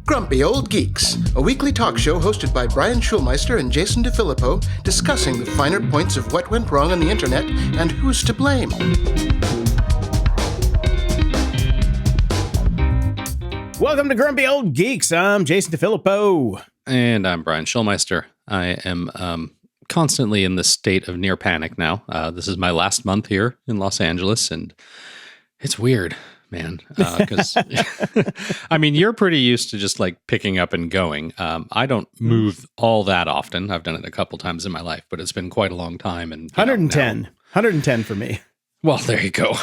Grumpy Old Geeks, a weekly talk show hosted by Brian Schulmeister and Jason DeFilippo, discussing the finer points of what went wrong on the internet and who's to blame. Welcome to Grumpy Old Geeks. I'm Jason DeFilippo. And I'm Brian Schulmeister. I am constantly in the state of near panic now. This is my last month here in Los Angeles, and it's weird, man. Because, I mean, you're pretty used to just like picking up and going. I don't move all that often. I've done it a couple times in my life, but it's been quite a long time. And 110 for me. Well, there you go.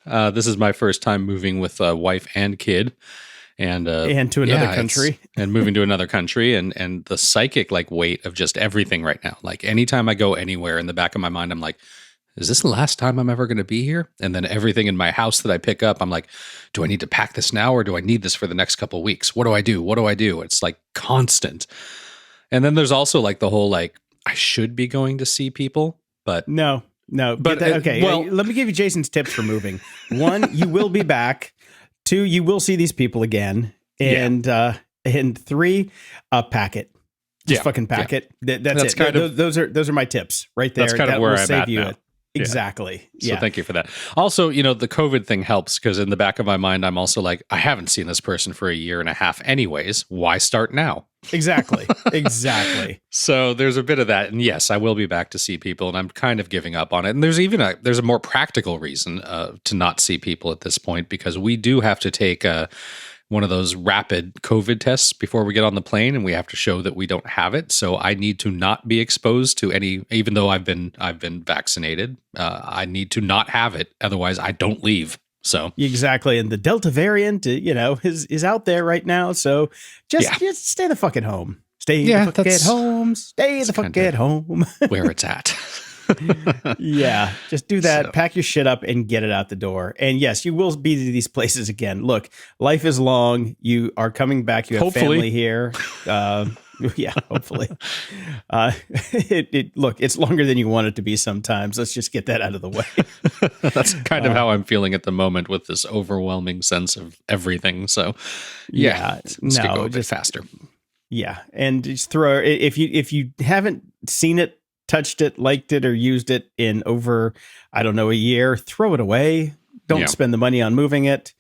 This is my first time moving with a wife and kid. And to another country, and moving to another country, and the psychic like weight of just everything right now. Like anytime I go anywhere, in the back of my mind, I'm like, is this the last time I'm ever going to be here? And then everything in my house that I pick up, I'm like, do I need to pack this now, or do I need this for the next couple of weeks? What do I do? What do I do? It's like constant. And then there's also like the whole like, I should be going to see people, but no. But okay, well, let me give you Jason's tips for moving. One, you will be back. 2, you will see these people again. And and 3, pack it. Just fucking pack it. That's it. Kind of, those are my tips right there. That's kind of where I'm at now. Exactly. So thank you for that. Also, the COVID thing helps because in the back of my mind, I'm also like, I haven't seen this person for a year and a half anyways. Why start now? Exactly. So there's a bit of that. And yes, I will be back to see people, and I'm kind of giving up on it. And there's even a more practical reason to not see people at this point, because we do have to take one of those rapid COVID tests before we get on the plane, and we have to show that we don't have it. So I need to not be exposed to any, even though I've been vaccinated. I need to not have it. Otherwise I don't leave. So exactly. And the Delta variant, is out there right now. So just stay the fuck at home. Stay the fuck at home. Stay the fuck at home. Where it's at. Yeah, just do that. So, pack your shit up and get it out the door. And yes, you will be to these places again. Look, life is long. You are coming back. You have family here. Yeah, hopefully. Look, it's longer than you want it to be sometimes. Let's just get that out of the way. That's kind of how I'm feeling at the moment with this overwhelming sense of everything. So, let's go a bit faster. Yeah, and just throw if you haven't seen it, touched it, liked it, or used it in over, I don't know, a year, throw it away. Don't spend the money on moving it,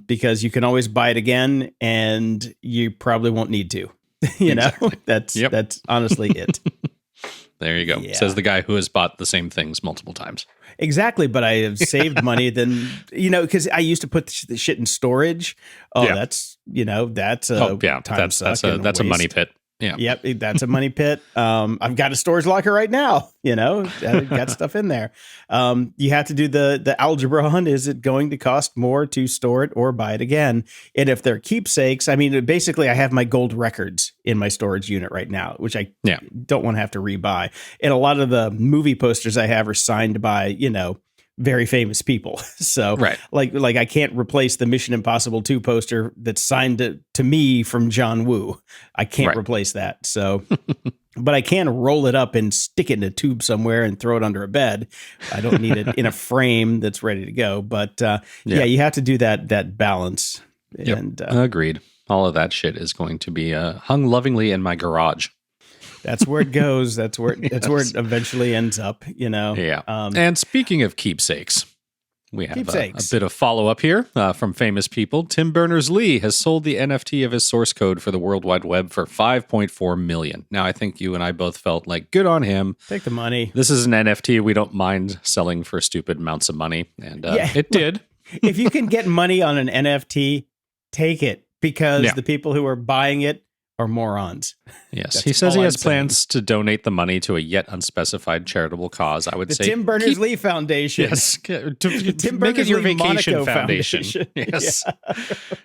because you can always buy it again, and you probably won't need to. Exactly. That's honestly it. There you go. Yeah. Says the guy who has bought the same things multiple times. Exactly, but I have saved money then, because I used to put the shit in storage. That's that's a money pit. Yeah. Yep, that's a money pit. I've got a storage locker right now. I've got stuff in there. You have to do the algebra on, is it going to cost more to store it or buy it again? And if they're keepsakes, I mean, basically I have my gold records in my storage unit right now, which I don't want to have to rebuy. And a lot of the movie posters I have are signed by, very famous people. So like I can't replace the Mission Impossible 2 poster that's signed to me from John Woo. I can't replace that. So, but I can roll it up and stick it in a tube somewhere and throw it under a bed. I don't need it in a frame that's ready to go. But you have to do that balance. Yep. And agreed. All of that shit is going to be hung lovingly in my garage. That's where it goes. That's where it eventually ends up, Yeah. And speaking of keepsakes, we have a bit of follow-up here from famous people. Tim Berners-Lee has sold the NFT of his source code for the World Wide Web for $5.4 million. Now, I think you and I both felt like, good on him. Take the money. This is an NFT we don't mind selling for stupid amounts of money. And it did. If you can get money on an NFT, take it, because the people who are buying it are morons. Yes, he says he has plans to donate the money to a yet unspecified charitable cause. I would say Tim Berners-Lee Foundation. Yes, to make it your vacation foundation. Yes,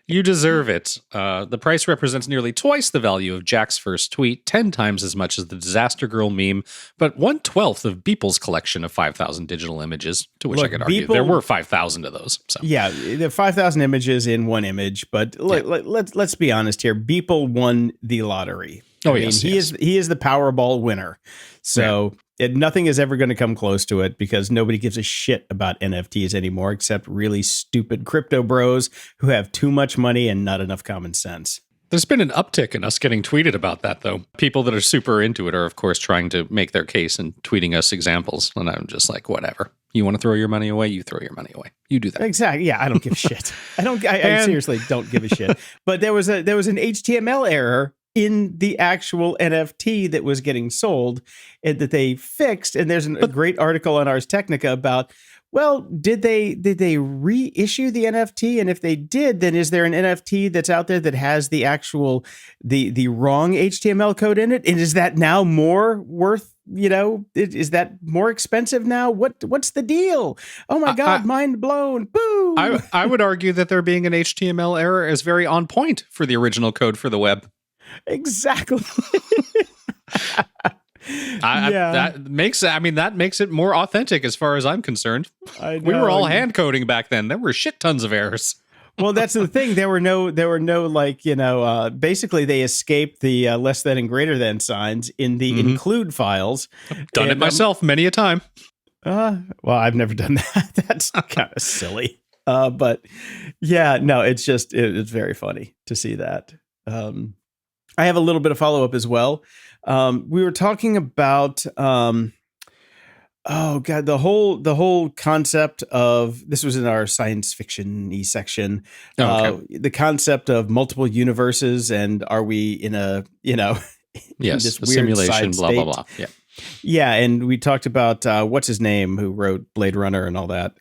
you deserve it. The price represents nearly twice the value of Jack's first tweet, 10 times as much as the Disaster Girl meme, but 1/12 of Beeple's collection of 5,000 digital images. To which I could argue there were 5,000 of those. So. Yeah, there are 5,000 images in one image, but let's be honest here. Beeple won the lottery. Oh, I mean, he is the Powerball winner. So nothing is ever going to come close to it because nobody gives a shit about NFTs anymore, except really stupid crypto bros who have too much money and not enough common sense. There's been an uptick in us getting tweeted about that, though. People that are super into it are, of course, trying to make their case and tweeting us examples. And I'm just like, whatever. You want to throw your money away? You throw your money away. You do that. Exactly. Yeah, I don't give a shit. I seriously don't give a shit. But there was an HTML error in the actual NFT that was getting sold and that they fixed. And there's a great article on Ars Technica about, well, did they reissue the NFT? And if they did, then is there an NFT that's out there that has the actual the wrong HTML code in it? And is that now more worth, is that more expensive now? What's the deal? Oh my God, mind blown. Boo. I would argue that there being an HTML error is very on point for the original code for the web. Exactly. That makes it more authentic as far as I'm concerned. We were all hand coding back then. There were shit tons of errors. Well, that's the thing. There were no basically they escaped the less than and greater than signs in the include files. I've done it myself many a time. Well, I've never done that. That's kind of silly. But yeah, no, it's very funny to see that. I have a little bit of follow-up as well. We were talking about, the whole concept of, this was in our science fiction-y section, the concept of multiple universes, and are we in a, in this weird simulation, blah, blah, blah. Yeah. Yeah, and we talked about, what's his name, who wrote Blade Runner and all that,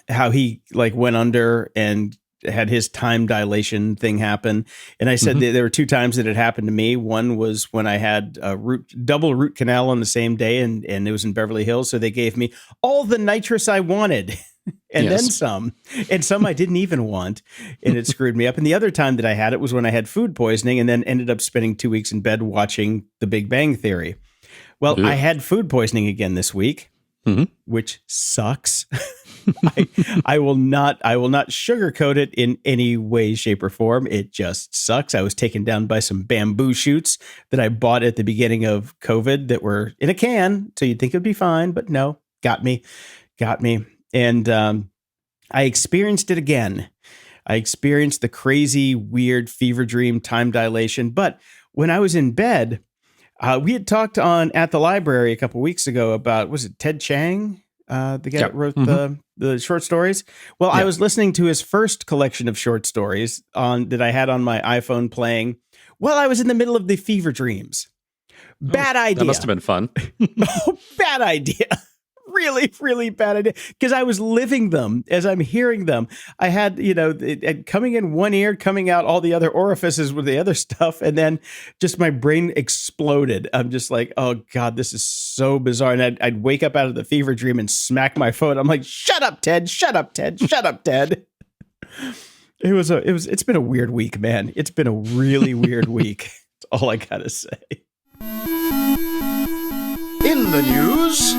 how he went under and had his time dilation thing happen. And I said there were 2 times that it happened to me. One was when I had a double root canal on the same day, and it was in Beverly Hills. So they gave me all the nitrous I wanted and then some, and some I didn't even want. And it screwed me up. And the other time that I had it was when I had food poisoning and then ended up spending 2 weeks in bed watching The Big Bang Theory. Well, I had food poisoning again this week, which sucks. I will not sugarcoat it in any way, shape, or form. It just sucks. I was taken down by some bamboo shoots that I bought at the beginning of COVID that were in a can, so you'd think it'd be fine, but no, got me. And I experienced it again. I experienced the crazy, weird fever dream time dilation. But when I was in bed, we had talked at the library a couple weeks ago about, was it Ted Chiang? The guy that wrote the short stories. Well, I was listening to his first collection of short stories that I had on my iPhone playing while I was in the middle of the fever dreams. Bad idea. That must have been fun. Bad idea. Really, really bad idea. Because I was living them as I'm hearing them. I had, it coming in one ear, coming out all the other orifices with the other stuff. And then just my brain exploded. I'm just like, oh God, this is so bizarre. And I'd wake up out of the fever dream and smack my phone. I'm like, shut up, Ted. Shut up, Ted. Shut up, Ted. It's been a weird week, man. It's been a really weird week. That's all I gotta say. In the news.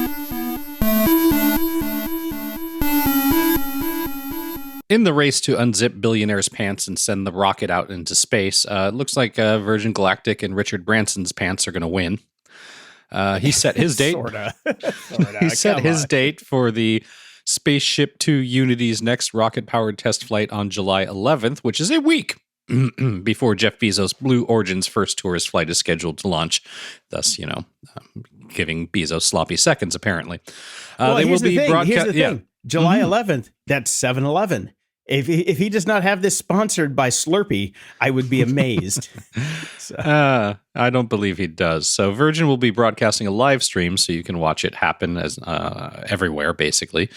In the race to unzip billionaires' pants and send the rocket out into space, it looks like Virgin Galactic and Richard Branson's pants are going to win. He set his date. Sorta. He set his date for the Spaceship Two Unity's next rocket-powered test flight on July 11th, which is a week before Jeff Bezos' Blue Origin's first tourist flight is scheduled to launch. Thus, giving Bezos sloppy seconds, apparently. Well, here's the thing. July 11th, that's 7-Eleven. If he does not have this sponsored by Slurpee, I would be amazed. I don't believe he does. So Virgin will be broadcasting a live stream so you can watch it happen as everywhere, basically.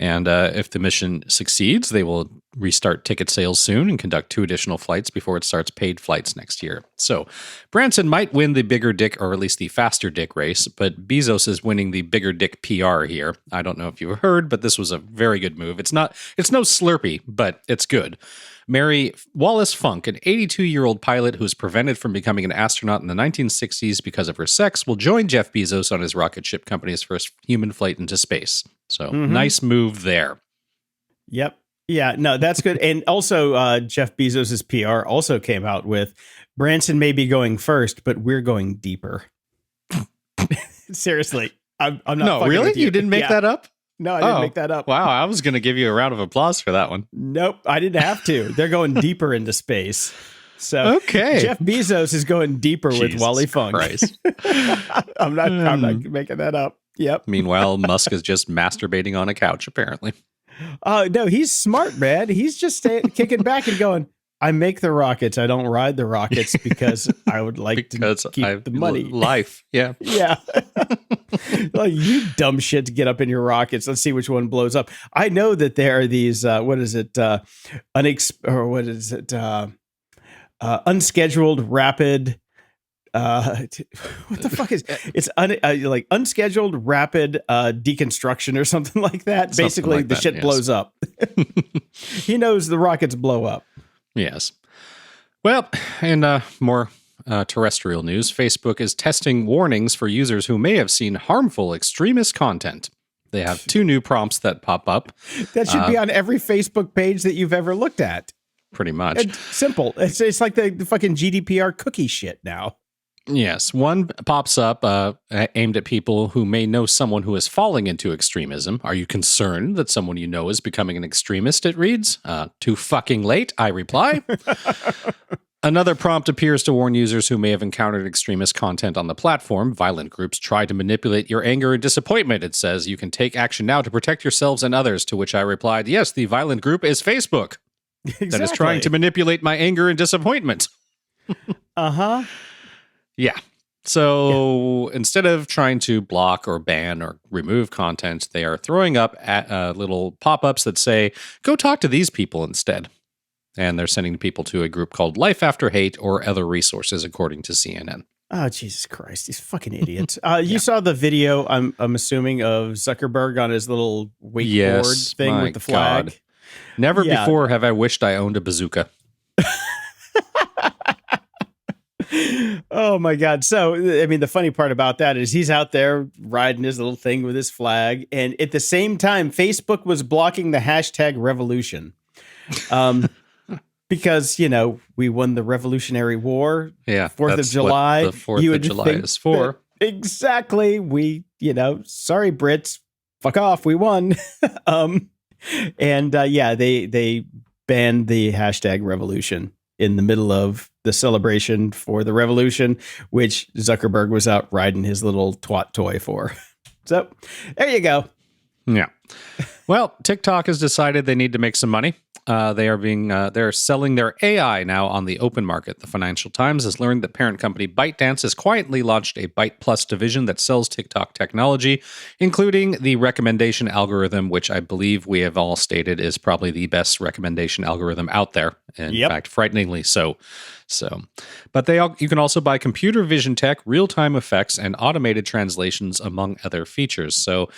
And if the mission succeeds, they will restart ticket sales soon and conduct 2 additional flights before it starts paid flights next year. So Branson might win the bigger dick, or at least the faster dick race, but Bezos is winning the bigger dick PR here. I don't know if you heard, but this was a very good move. It's no Slurpee, but it's good. Mary Wallace Funk, an 82-year-old pilot who was prevented from becoming an astronaut in the 1960s because of her sex, will join Jeff Bezos on his rocket ship company's first human flight into space. So nice move there. Yep. Yeah, no, that's good. And also, Jeff Bezos's PR also came out with Branson may be going first, but we're going deeper. Seriously, I'm not. No, fucking really? with you. You didn't make Yeah. that up? No, I didn't make that up. Wow, I was going to give you a round of applause for that one. Nope, I didn't have to. They're going deeper into space. So Okay. Jeff Bezos is going deeper with Jesus Wally Funk. Christ. I'm not making that up. Yep. Meanwhile, Musk is just masturbating on a couch, apparently. No, he's smart, man. He's just kicking back and going, I make the rockets. I don't ride the rockets because I would like Because to keep the money. Life. Yeah. Yeah. Like, you dumb shit to get up in your rockets. Let's see which one blows up. I know that there are these, unscheduled rapid, what the fuck is it's like unscheduled rapid deconstruction or something like that. Something Basically, like the that, shit yes. blows up. He knows the rockets blow up. Yes. Well, in more terrestrial news, Facebook is testing warnings for users who may have seen harmful extremist content. They have 2 new prompts that pop up, That should be on every Facebook page that you've ever looked at. pretty much. It's simple. It's like the fucking GDPR cookie shit now. Yes, one pops up aimed at people who may know someone who is falling into extremism. Are you concerned that someone you know is becoming an extremist? It reads. Too fucking late, I reply. Another prompt appears to warn users who may have encountered extremist content on the platform. Violent groups try to manipulate your anger and disappointment. It says you can take action now to protect yourselves and others, to which I replied, yes, the violent group is Facebook. Exactly. That is trying to manipulate my anger and disappointment. Uh-huh. Yeah. So instead of trying to block or ban or remove content, they are throwing up little pop-ups that say, go talk to these people instead. And they're sending people to a group called Life After Hate or other resources, according to CNN. Oh, Jesus Christ. These fucking idiots. You saw the video, I'm assuming, of Zuckerberg on his little wakeboard thing my with the flag. God. Never Yeah. before have I wished I owned a bazooka. Oh my God. So, I mean, the funny part about that is he's out there riding his little thing with his flag. And at the same time, Facebook was blocking the hashtag revolution. Because, you know, we won the Revolutionary War. Yeah. 4th of that's July. What the 4th You of would July think is for. that- Exactly. We, sorry, Brits, fuck off. We won. They banned the hashtag revolution in the middle of the celebration for the revolution, which Zuckerberg was out riding his little twat toy for. So there you go. Yeah. Well, TikTok has decided they need to make some money. They're selling their AI now on the open market. The Financial Times has learned that parent company ByteDance has quietly launched a Byte Plus division that sells TikTok technology, including the recommendation algorithm, which I believe we have all stated is probably the best recommendation algorithm out there. In fact, frighteningly so. But you can also buy computer vision tech, real-time effects, and automated translations, among other features. So,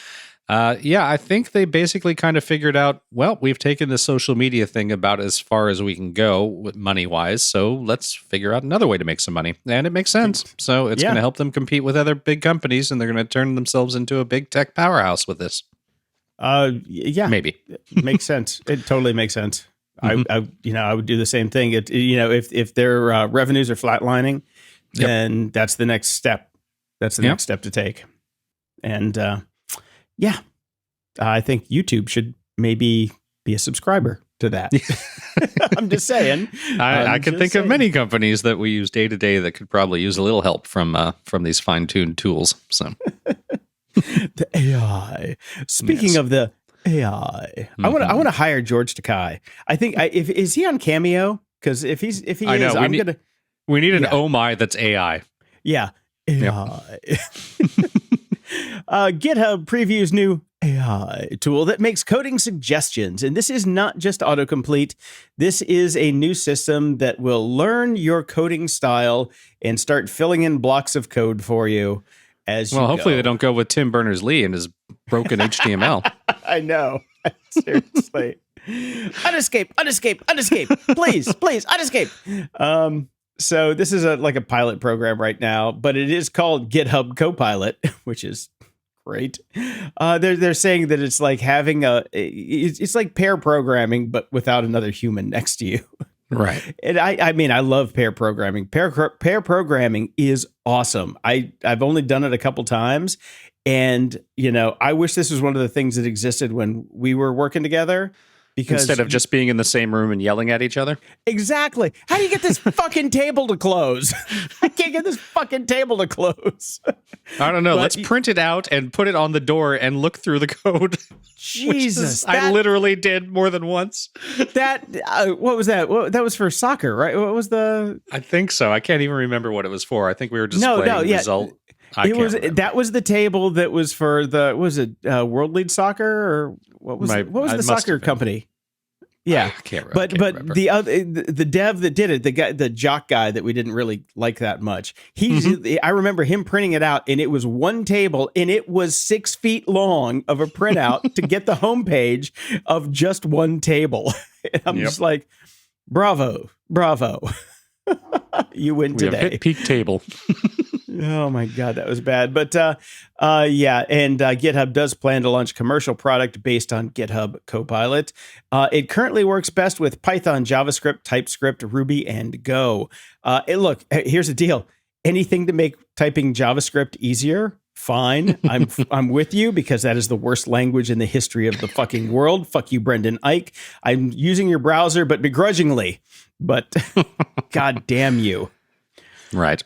I think they basically kind of figured out, well, we've taken the social media thing about as far as we can go money-wise, so let's figure out another way to make some money. And it makes sense. So it's going to help them compete with other big companies, and they're going to turn themselves into a big tech powerhouse with this. Maybe. It makes sense. It totally makes sense. Mm-hmm. I would do the same thing. If their revenues are flatlining, then that's the next step. That's the next step to take. And I think YouTube should maybe be a subscriber to that. I'm just saying. I can think of many companies that we use day to day that could probably use a little help from these fine-tuned tools. So the AI. Speaking of the AI, I want to hire George Takei. I think is he on Cameo? Because if he is, we need an oh my that's AI. Yeah. AI. GitHub previews new AI tool that makes coding suggestions. And this is not just autocomplete. This is a new system that will learn your coding style and start filling in blocks of code for you as you hopefully go. they don't go with Tim Berners-Lee and his broken HTML. I know. Seriously. Unescape. Please, unescape. So this is like a pilot program right now, but it is called GitHub Copilot, which is great. They're saying that it's like having it's like pair programming, but without another human next to you. Right. And I mean, I love pair programming. Pair programming is awesome. I've only done it a couple times, and I wish this was one of the things that existed when we were working together. Because instead of just being in the same room and yelling at each other? Exactly. How do you get this fucking table to close? I can't get this fucking table to close. I don't know. Let's print it out and put it on the door and look through the code. Jesus. I literally did more than once. What was that? That was for soccer, right? What was the... I think so. I can't even remember what it was for. I think we were displaying the result. That was the table that was for World League Soccer, or what was the soccer company? Yeah, I can't remember. But the dev that did it, the jock guy that we didn't really like that much. I remember him printing it out, and it was one table, and it was 6 feet long of a printout to get the homepage of just one table. And I'm just like, bravo. You win today. We have hit peak table. Oh my God, that was bad. But yeah, and GitHub does plan to launch commercial product based on GitHub Copilot. It currently works best with Python, JavaScript, TypeScript, Ruby, and Go. Look, here's the deal. Anything to make typing JavaScript easier, fine. I'm with you, because that is the worst language in the history of the fucking world. Fuck you, Brendan Eich. I'm using your browser, but begrudgingly. But God damn you. Right.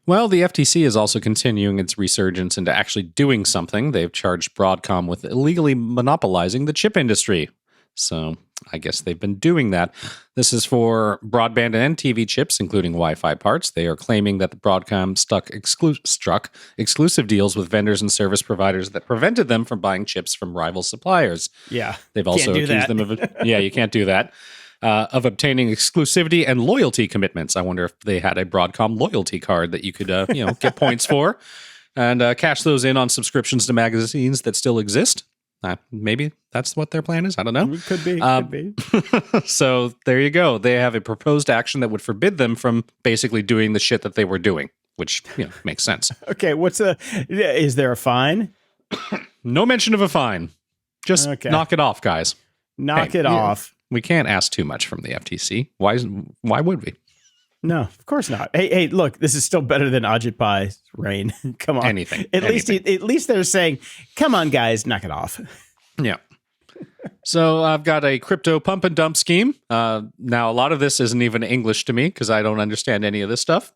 Well, the FTC is also continuing its resurgence into actually doing something. They've charged Broadcom with illegally monopolizing the chip industry. So I guess they've been doing that. This is for broadband and TV chips, including Wi-Fi parts. They are claiming that the Broadcom struck exclusive deals with vendors and service providers that prevented them from buying chips from rival suppliers. Yeah. They've also accused them of you can't do that. Of obtaining exclusivity and loyalty commitments. I wonder if they had a Broadcom loyalty card that you could, get points for, and cash those in on subscriptions to magazines that still exist. Maybe that's what their plan is. I don't know. Could be. So there you go. They have a proposed action that would forbid them from basically doing the shit that they were doing, which makes sense. Okay, is there a fine? No mention of a fine. Just knock it off, guys. Knock it off. We can't ask too much from the FTC. Why would we? No, of course not. Hey, look, this is still better than Ajit Pai's reign. Come on. Anything. At least they're saying, come on, guys, knock it off. Yeah. So I've got a crypto pump and dump scheme. Now, a lot of this isn't even English to me because I don't understand any of this stuff.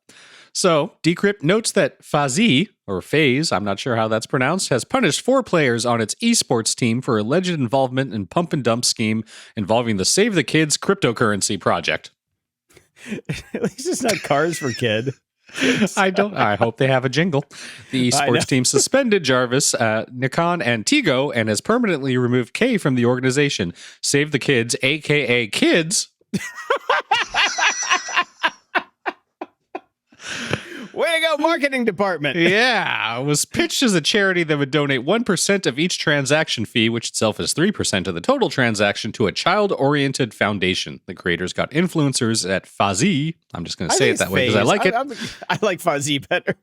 So, Decrypt notes that Fazi, or FaZe, I'm not sure how that's pronounced, has punished 4 players on its esports team for alleged involvement in pump and dump scheme involving the Save the Kids cryptocurrency project. At least it's not Cars for Kid. I hope they have a jingle. The esports team suspended Jarvis, Nikon, and Tigo and has permanently removed K from the organization. Save the Kids, a.k.a. Kids. Way to go, marketing department. Yeah, it was pitched as a charity that would donate 1% of each transaction fee, which itself is 3% of the total transaction, to a child-oriented foundation. The creators got influencers at Fazi. I'm just going to say it that way because I like it. I like Fazi better.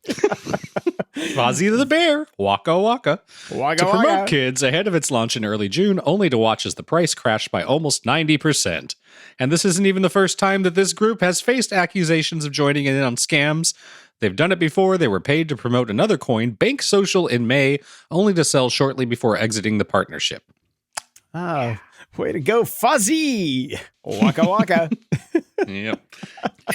Fazi the bear. Waka waka. To promote Kids ahead of its launch in early June, only to watch as the price crashed by almost 90%. And this isn't even the first time that this group has faced accusations of joining in on scams. They've done it before. They were paid to promote another coin, Bank Social, in May, only to sell shortly before exiting the partnership. Oh, way to go, Fuzzy! Waka waka. Yep.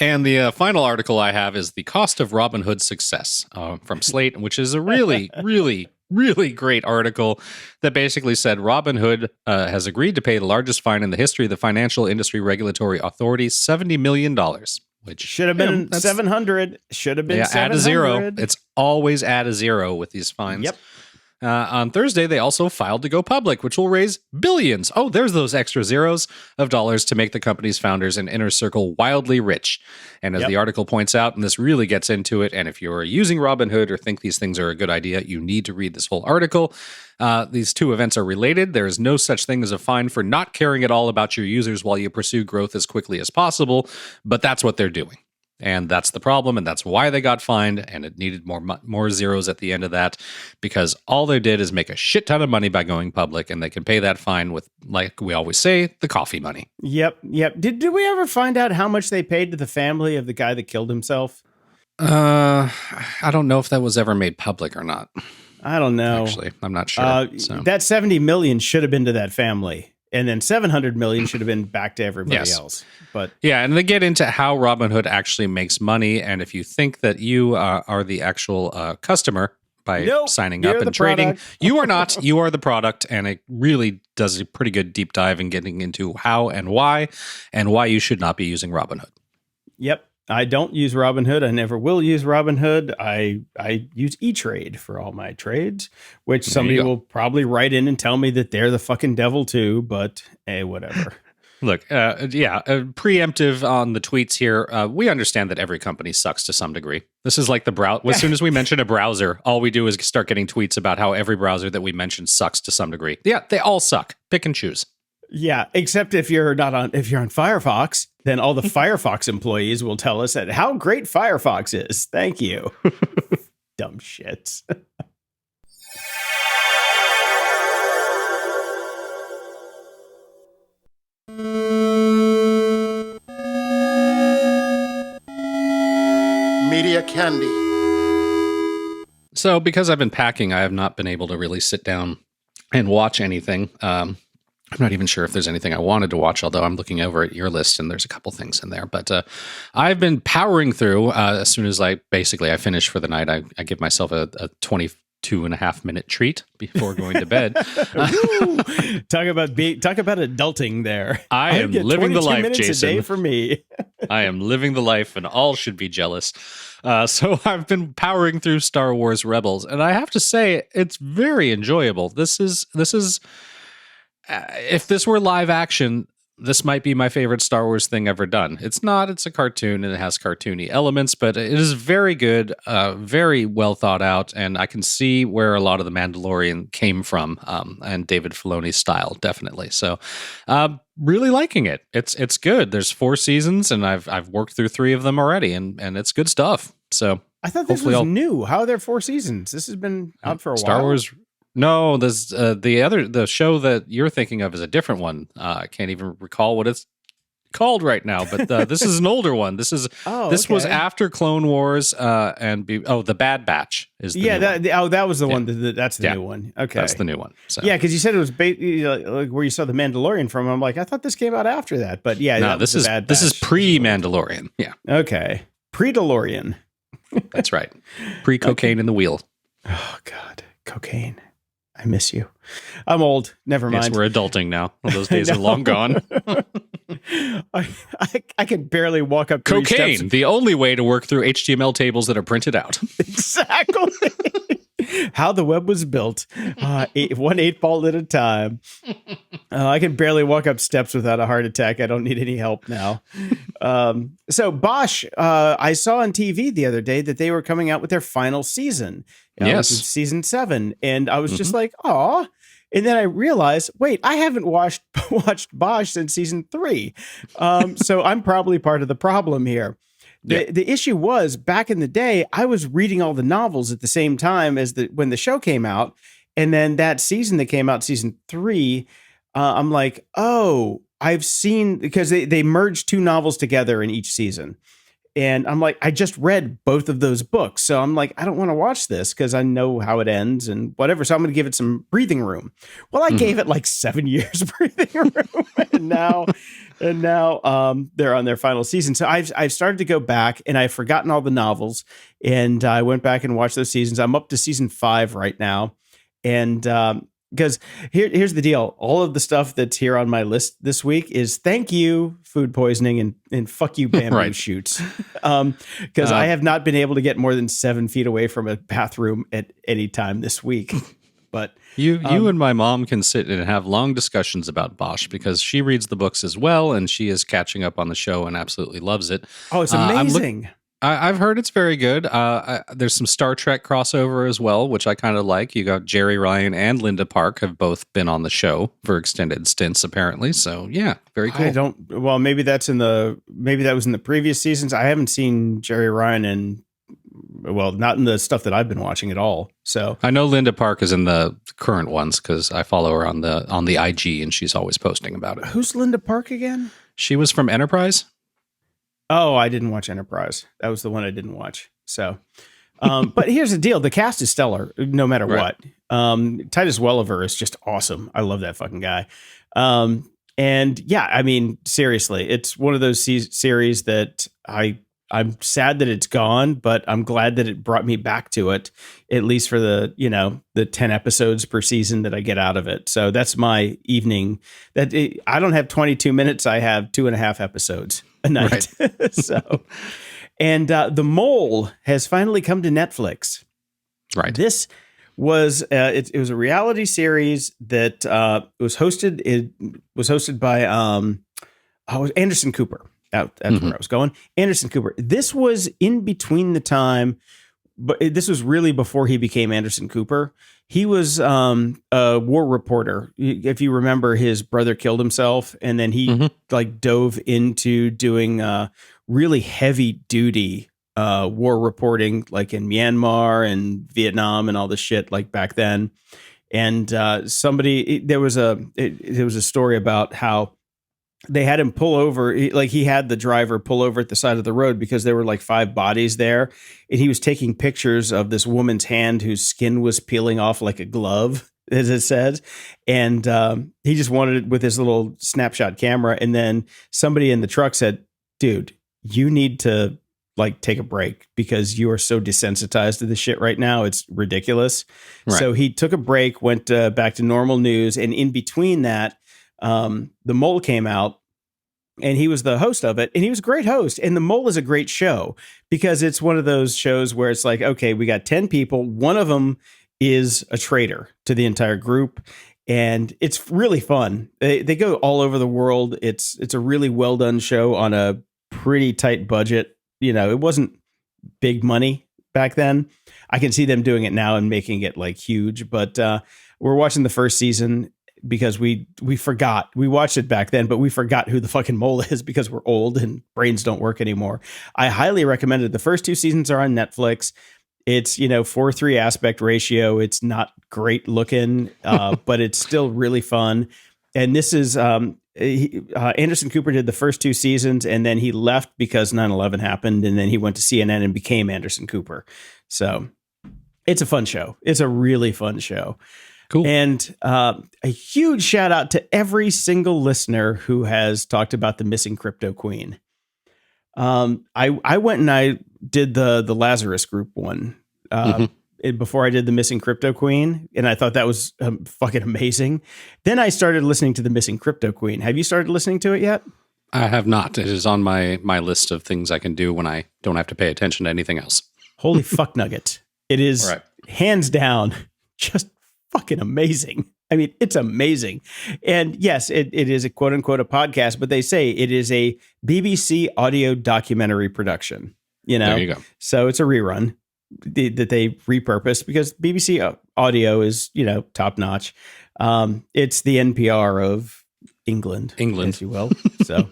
And the final article I have is the cost of Robinhood's success from Slate, which is a really, really, really great article that basically said Robinhood has agreed to pay the largest fine in the history of the financial industry regulatory authority, $70 million. Which should have been 700. Should have been 700. Add a zero. It's always add a zero with these fines. Yep. On Thursday, they also filed to go public, which will raise billions. Oh, there's those extra zeros of dollars to make the company's founders and inner circle wildly rich. And as the article points out, and this really gets into it, and if you're using Robinhood or think these things are a good idea, you need to read this whole article. These two events are related. There is no such thing as a fine for not caring at all about your users while you pursue growth as quickly as possible, but that's what they're doing. And that's the problem, and that's why they got fined, and it needed more zeros at the end of that, because all they did is make a shit ton of money by going public, and they can pay that fine with, like we always say, the coffee money. Yep. Did we ever find out how much they paid to the family of the guy that killed himself? I don't know if that was ever made public or not. I don't know. Actually, I'm not sure. That $70 million should have been to that family, and then $700 million should have been back to everybody else. But yeah, and they get into how Robinhood actually makes money, and if you think that you are the actual customer by signing up and trading, you are not. You are the product, and it really does a pretty good deep dive in getting into how and why you should not be using Robinhood. Yep. I don't use Robinhood. I never will use Robinhood. I use E-Trade for all my trades, which somebody will probably write in and tell me that they're the fucking devil too, but hey, whatever. Look, preemptive on the tweets here. We understand that every company sucks to some degree. This is like the browser. As soon as we mention a browser, all we do is start getting tweets about how every browser that we mention sucks to some degree. Yeah, they all suck. Pick and choose. Yeah, except if you're on Firefox, then all the Firefox employees will tell us that how great Firefox is. Thank you. Dumb shits. Media Candy. So because I've been packing, I have not been able to really sit down and watch anything. I'm not even sure if there's anything I wanted to watch, although I'm looking over at your list and there's a couple things in there. But I've been powering through. As soon as I finish for the night, I give myself a 22.5-minute treat before going to bed. Talk about adulting there. I am living the life, Jason. A day for me. I am living the life, and all should be jealous. So I've been powering through Star Wars Rebels, and I have to say it's very enjoyable. This is. If this were live action, this might be my favorite Star Wars thing ever done. It's not. It's a cartoon, and it has cartoony elements, but it is very good, very well thought out, and I can see where a lot of The Mandalorian came from, and David Filoni's style, definitely. So, really liking it. It's good. There's 4 seasons, and I've worked through 3 of them already, and it's good stuff. So I thought this was new. How are there 4 seasons? This has been out for a while. Star Wars. No, there's the show that you're thinking of is a different one. I can't even recall what it's called right now, but this is an older one. This was after Clone Wars The Bad Batch is the new one. That was the one. That's the new one. Okay, that's the new one. So. Yeah, because you said it was like where you saw the Mandalorian from. I'm like, I thought this came out after that, but yeah, no, this is pre-Mandalorian. Yeah, okay, pre-DeLorean. That's right, pre-cocaine in the wheel. Oh God, cocaine. I miss you. I'm old. Never mind. Yes, we're adulting now. Well, those days are long gone. I can barely walk up 3 Cocaine, steps. the only way to work through HTML tables that are printed out. Exactly. How the web was built. 1 8-ball at a time. I can barely walk up steps without a heart attack. I don't need any help now. So Bosch, I saw on TV the other day that they were coming out with their final season. Yes. Season 7. And I was just like, aw. And then I realized, wait, I haven't watched Bosch since season 3. So I'm probably part of the problem here. The issue was, back in the day, I was reading all the novels at the same time as when the show came out. And then that season that came out, season 3, I'm like, oh, I've seen, because they merged 2 novels together in each season. And I'm like, I just read both of those books. So I'm like, I don't want to watch this because I know how it ends and whatever. So I'm going to give it some breathing room. Well, I gave it like 7 years breathing room. and now they're on their final season. So I've started to go back, and I've forgotten all the novels, and I went back and watched those seasons. I'm up to season 5 right now. And, because here's the deal. All of the stuff that's here on my list this week is thank you, food poisoning, and fuck you, bamboo shoots. Because I have not been able to get more than 7 feet away from a bathroom at any time this week. But you and my mom can sit and have long discussions about Bosch because she reads the books as well, and she is catching up on the show and absolutely loves it. Oh, it's amazing. I've heard it's very good. There's some Star Trek crossover as well, which I kind of like. You got Jerry Ryan and Linda Park have both been on the show for extended stints, apparently. So yeah, very cool. Well, maybe that was in the previous seasons. I haven't seen Jerry Ryan not in the stuff that I've been watching at all. So I know Linda Park is in the current ones because I follow her on the IG and she's always posting about it. Who's Linda Park again? She was from Enterprise. Oh, I didn't watch Enterprise. That was the one I didn't watch. So, but here's the deal. The cast is stellar, no matter what. Titus Welliver is just awesome. I love that fucking guy. And yeah, I mean, seriously, it's one of those series that I'm sad that it's gone, but I'm glad that it brought me back to it, at least for the 10 episodes per season that I get out of it. So that's my evening. I don't have 22 minutes. I have 2.5 episodes a night. Right. So, and The Mole has finally come to Netflix. Right. This was it was a reality series that was hosted. It was hosted by Anderson Cooper. That's where I was going. Anderson Cooper. This was in between the time, but this was really before he became Anderson Cooper. He was a war reporter. If you remember, his brother killed himself, and then he dove into doing really heavy duty war reporting, like in Myanmar and Vietnam and all this shit, like back then. And there was a story about how they had him pull over, he had the driver pull over at the side of the road because there were like 5 bodies there. And he was taking pictures of this woman's hand whose skin was peeling off like a glove, as it says. And he just wanted it with his little snapshot camera. And then somebody in the truck said, dude, you need to take a break because you are so desensitized to this shit right now. It's ridiculous. Right. So he took a break, went back to normal news. And in between that, The Mole came out and he was the host of it, and he was a great host. And The Mole is a great show because it's one of those shows where it's like, okay, we got 10 people. One of them is a traitor to the entire group. And it's really fun. They go all over the world. It's a really well done show on a pretty tight budget. It wasn't big money back then. I can see them doing it now and making it huge, but we're watching the first season because we forgot. We watched it back then, but we forgot who the fucking mole is because we're old and brains don't work anymore. I highly recommend it. The first 2 seasons are on Netflix. It's 4:3 aspect ratio. It's not great looking, but it's still really fun. And this is Anderson Cooper did the first 2 seasons, and then he left because 9/11 happened, and then he went to CNN and became Anderson Cooper. So it's a fun show. It's a really fun show. Cool. And a huge shout out to every single listener who has talked about the missing crypto queen. I went and I did the Lazarus Group one before I did the missing crypto queen, and I thought that was fucking amazing. Then I started listening to the missing crypto queen. Have you started listening to it yet? I have not. It is on my list of things I can do when I don't have to pay attention to anything else. Holy fuck nugget. It is hands down just fucking amazing. I mean, it's amazing. And yes, it is a quote unquote a podcast, but they say it is a BBC audio documentary production, There you go. So it's a rerun that they repurposed because BBC audio is, top notch. It's the NPR of England, as you will. So,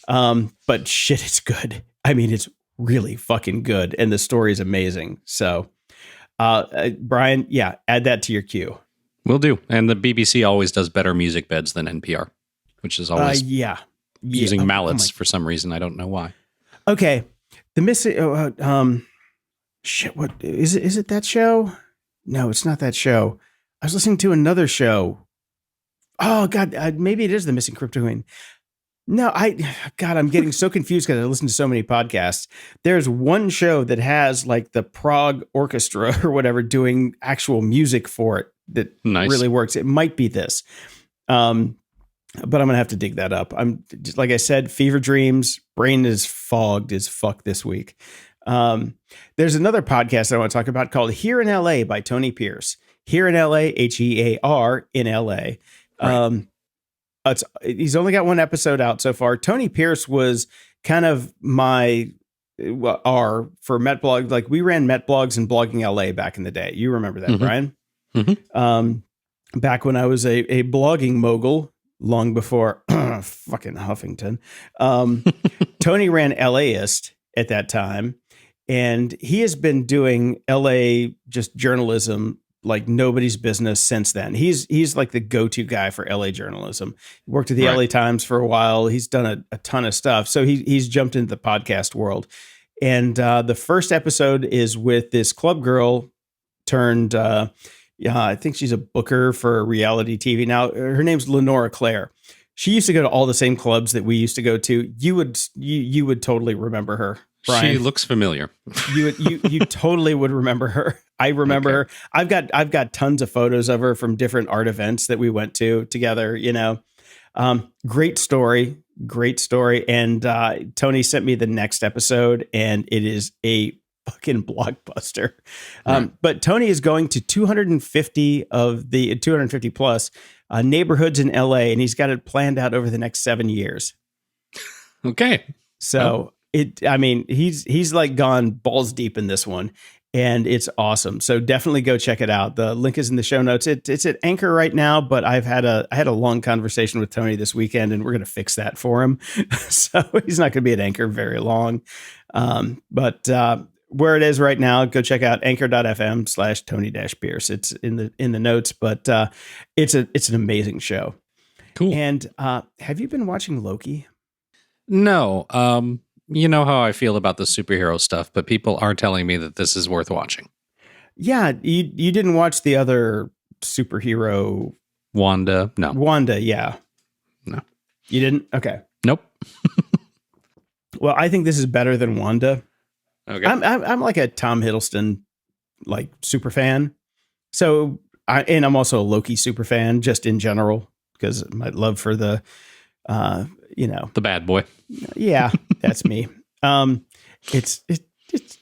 but shit, it's good. I mean, it's really fucking good. And the story is amazing. So, Brian, add that to your queue. Will do. And the BBC always does better music beds than NPR, which is always using mallets for some reason. I don't know why. Okay. The missing, shit, what is it? Is it that show? No, it's not that show. I was listening to another show. Oh God, maybe it is the missing crypto queen. No, I'm getting so confused because I listen to so many podcasts. There's one show that has the Prague Orchestra or whatever doing actual music for it that really works. It might be this, but I'm gonna have to dig that up. I'm just, like I said, fever dreams. Brain is fogged as fuck this week. There's another podcast I want to talk about called Here in LA by Tony Pierce. Here in LA, HEAR in LA. Right. He's only got 1 episode out so far. Tony Pierce was kind of my are for MetBlog. Like we ran MetBlogs and Blogging LA back in the day. You remember that, Brian? Back when I was a blogging mogul, long before fucking Huffington. Tony ran LAist at that time, and he has been doing LA just journalism like nobody's business since then. He's like the go-to guy for LA journalism. He worked at the LA Times for a while. He's done a ton of stuff. So he's jumped into the podcast world. And the first episode is with this club girl turned, I think she's a booker for reality TV. Now, her name's Lenora Claire. She used to go to all the same clubs that we used to go to. You would totally remember her, Brian. She looks familiar. You totally would remember her. I remember her. I've got tons of photos of her from different art events that we went to together. Great story. And Tony sent me the next episode, and it is a fucking blockbuster. But Tony is going to 250 of the 250 plus neighborhoods in LA, and he's got it planned out over the next 7 years. Okay. So he's like gone balls deep in this one, and it's awesome. So definitely go check it out. The link is in the show notes. It's at Anchor right now, but I had a long conversation with Tony this weekend, and we're going to fix that for him. So he's not going to be at Anchor very long. But where it is right now, go check out anchor.fm/Tony-Pierce. It's in the notes, but it's an amazing show. Cool. And have you been watching Loki? No. You know how I feel about the superhero stuff, but people are telling me that this is worth watching. Yeah, you didn't watch the other superhero Wanda? No. Wanda, yeah. No. You didn't? Okay. Nope. Well, I think this is better than Wanda. Okay. I'm like a Tom Hiddleston like super fan. So I'm also a Loki super fan just in general because my love for the the bad boy. Yeah, that's me. It's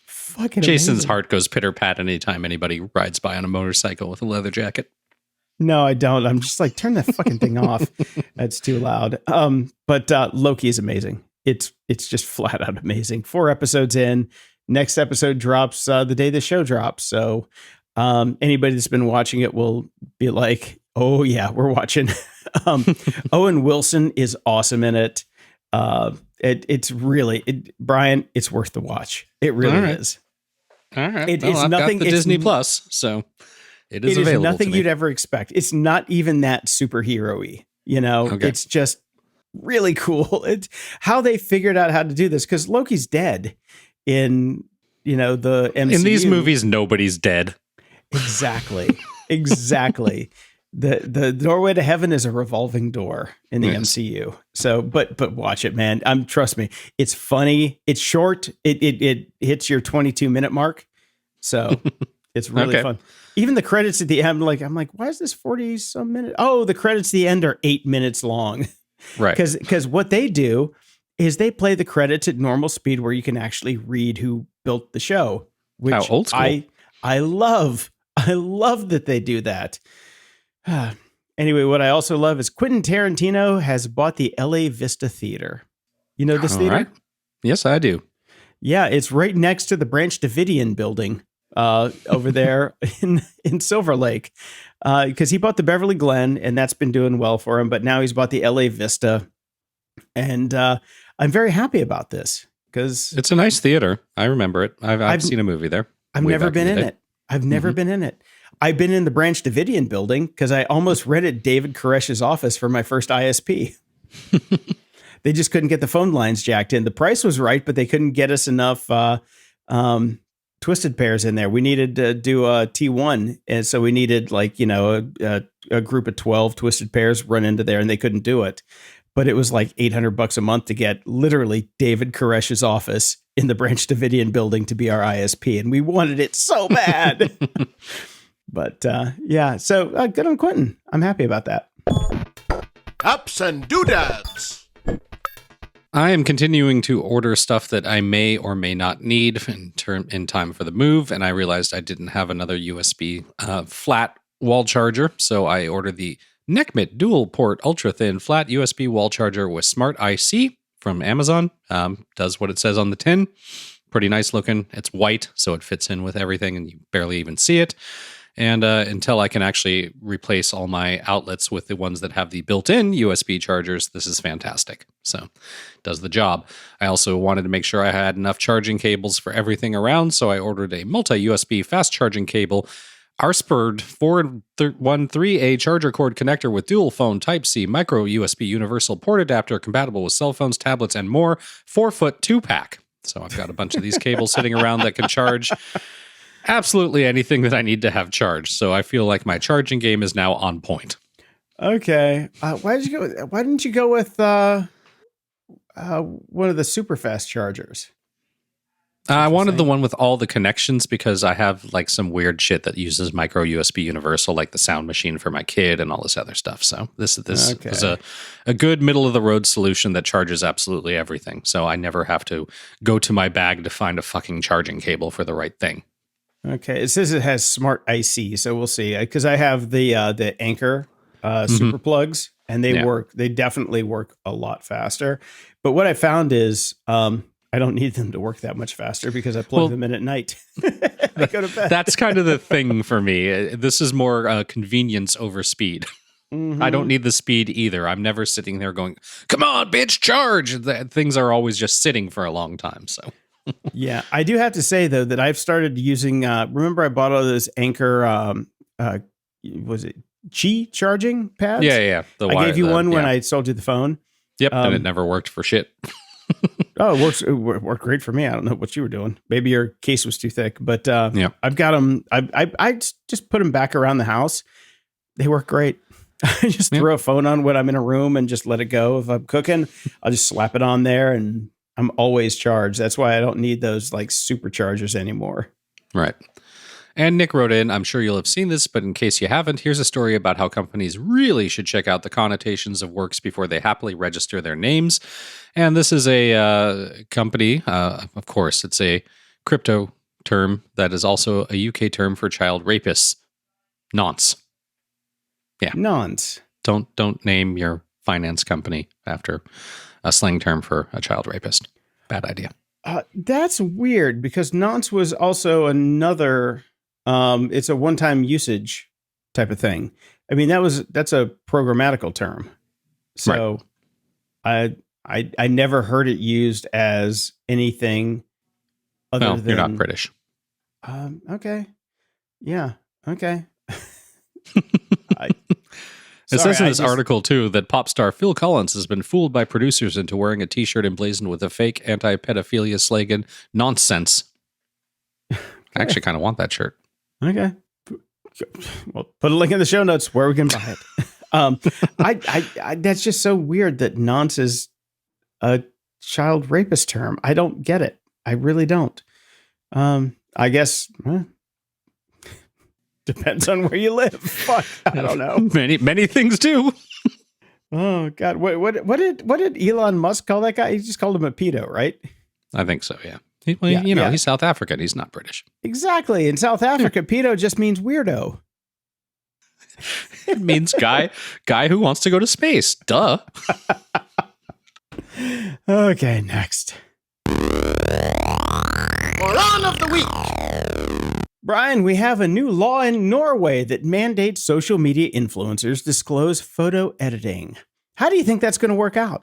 fucking Jason's amazing. heart goes pitter pat anytime anybody rides by on a motorcycle with a leather jacket. No, I don't. I'm just like, turn that fucking thing off. That's too loud. But Loki is amazing. It's just flat out amazing. 4 episodes in. Next episode drops the day the show drops. So anybody that's been watching it will be like, oh yeah, we're watching. Owen Wilson is awesome in it. It's really, Brian, it's worth the watch. It really is. All right. It's I've nothing. got the Disney Plus, so it is It available. is nothing to me. you'd ever expect. It's not even that superhero-y, Okay. It's just really cool. It's how they figured out how to do this because Loki's dead in, the MCU. In these movies, nobody's dead. Exactly. The doorway to heaven is a revolving door in the MCU. So, but watch it, man. Trust me, it's funny. It's short. It hits your 22-minute mark. So it's really fun. Even the credits at the end, I'm like, why is this 40 some minutes? Oh, the credits at the end are 8 minutes long. Right. Because what they do is they play the credits at normal speed where you can actually read who built the show. Which How old school. I love. I love that they do that. Anyway, what I also love is Quentin Tarantino has bought the LA Vista Theater. You know this theater? Right. Yes, I do. Yeah, it's right next to the Branch Davidian building over there in Silver Lake. Because he bought the Beverly Glen, and that's been doing well for him. But now he's bought the LA Vista. And I'm very happy about this because It's a nice theater. I remember it. I've seen a movie there. I've way never back been the in day. it. I've never been in it. I've been in the Branch Davidian building because I almost rented David Koresh's office for my first ISP. They just couldn't get the phone lines jacked in. The price was right, but they couldn't get us enough twisted pairs in there. We needed to do a T1. And so we needed a group of 12 twisted pairs run into there, and they couldn't do it. But it was like $800 a month to get literally David Koresh's office in the Branch Davidian building to be our ISP. And we wanted it so bad. But so good on Quentin. I'm happy about that. Ups and doodads. I am continuing to order stuff that I may or may not need in time for the move, and I realized I didn't have another USB flat wall charger, so I ordered the NECMIT dual port ultra thin flat USB wall charger with Smart IC from Amazon. Does what it says on the tin. pretty nice looking. It's white, so it fits in with everything and you barely even see it. And until I can actually replace all my outlets with the ones that have the built-in USB chargers, this is fantastic. So it does the job. I also wanted to make sure I had enough charging cables for everything around, so I ordered a multi-USB fast charging cable, Arsperd 413A charger cord connector with dual phone Type-C micro USB universal port adapter compatible with cell phones, tablets, and more. 4-foot 2-pack. So I've got a bunch of these cables sitting around that can charge absolutely anything that I need to have charged. So I feel like my charging game is now on point. Okay. Why didn't you go with one of the super fast chargers? I wanted the one with all the connections because I have like some weird shit that uses micro USB universal, like the sound machine for my kid and all this other stuff. So this is a good middle of the road solution that charges absolutely everything. So I never have to go to my bag to find a fucking charging cable for the right thing. Okay. It says it has smart IC, so we'll see. Because I have the Anker super plugs, and they definitely work a lot faster. But what I found is I don't need them to work that much faster because I plug them in at night. I go to bed. That's kind of the thing for me. This is more convenience over speed. Mm-hmm. I don't need the speed either. I'm never sitting there going, come on, bitch, charge. Things are always just sitting for a long time. So, yeah, I do have to say, though, that I've started using, remember I bought all those Anker, was it Qi charging pads? Yeah. I gave you one when I sold you the phone. Yep, and it never worked for shit. Oh, it worked great for me. I don't know what you were doing. Maybe your case was too thick, but I've got them. I just put them back around the house. They work great. I just throw a phone on when I'm in a room and just let it go. If I'm cooking, I'll just slap it on there and I'm always charged. That's why I don't need those like superchargers anymore. Right. And Nick wrote in, I'm sure you'll have seen this, but in case you haven't, here's a story about how companies really should check out the connotations of works before they happily register their names. And this is a company, of course, it's a crypto term that is also a UK term for child rapists. Nonce. Yeah. Nonce. Don't name your finance company after a slang term for a child rapist. Bad idea. That's weird because nonce was also another... it's a one-time usage type of thing. I mean, that's a programmatical term. So right. I never heard it used as anything other than... you're not British. Okay. Yeah. Okay. It says in this article, too, that pop star Phil Collins has been fooled by producers into wearing a T-shirt emblazoned with a fake anti-pedophilia slogan, nonsense. I actually kind of want that shirt. Okay. Well, put a link in the show notes where we can buy it. I that's just so weird that nonce is a child rapist term. I don't get it. I really don't. I guess depends on where you live. Fuck, I don't know. Many things do. Oh God, what did Elon Musk call that guy? He just called him a pedo, right? I think so. Yeah. He's South African. He's not British. Exactly. In South Africa, pedo just means weirdo. It means guy who wants to go to space. Duh. Okay, next. Moron of the week. Brian, we have a new law in Norway that mandates social media influencers disclose photo editing. How do you think that's going to work out?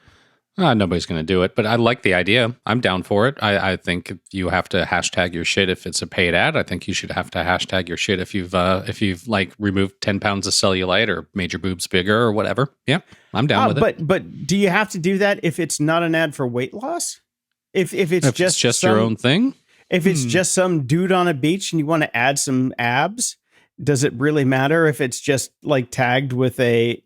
Nobody's going to do it, but I like the idea. I'm down for it. I think if you have to hashtag your shit if it's a paid ad. I think you should have to hashtag your shit if you've like removed 10 pounds of cellulite or made your boobs bigger or whatever. Yeah, I'm down with it. But do you have to do that if it's not an ad for weight loss? If it's just your own thing? If it's just some dude on a beach and you want to add some abs, does it really matter if it's just like tagged with a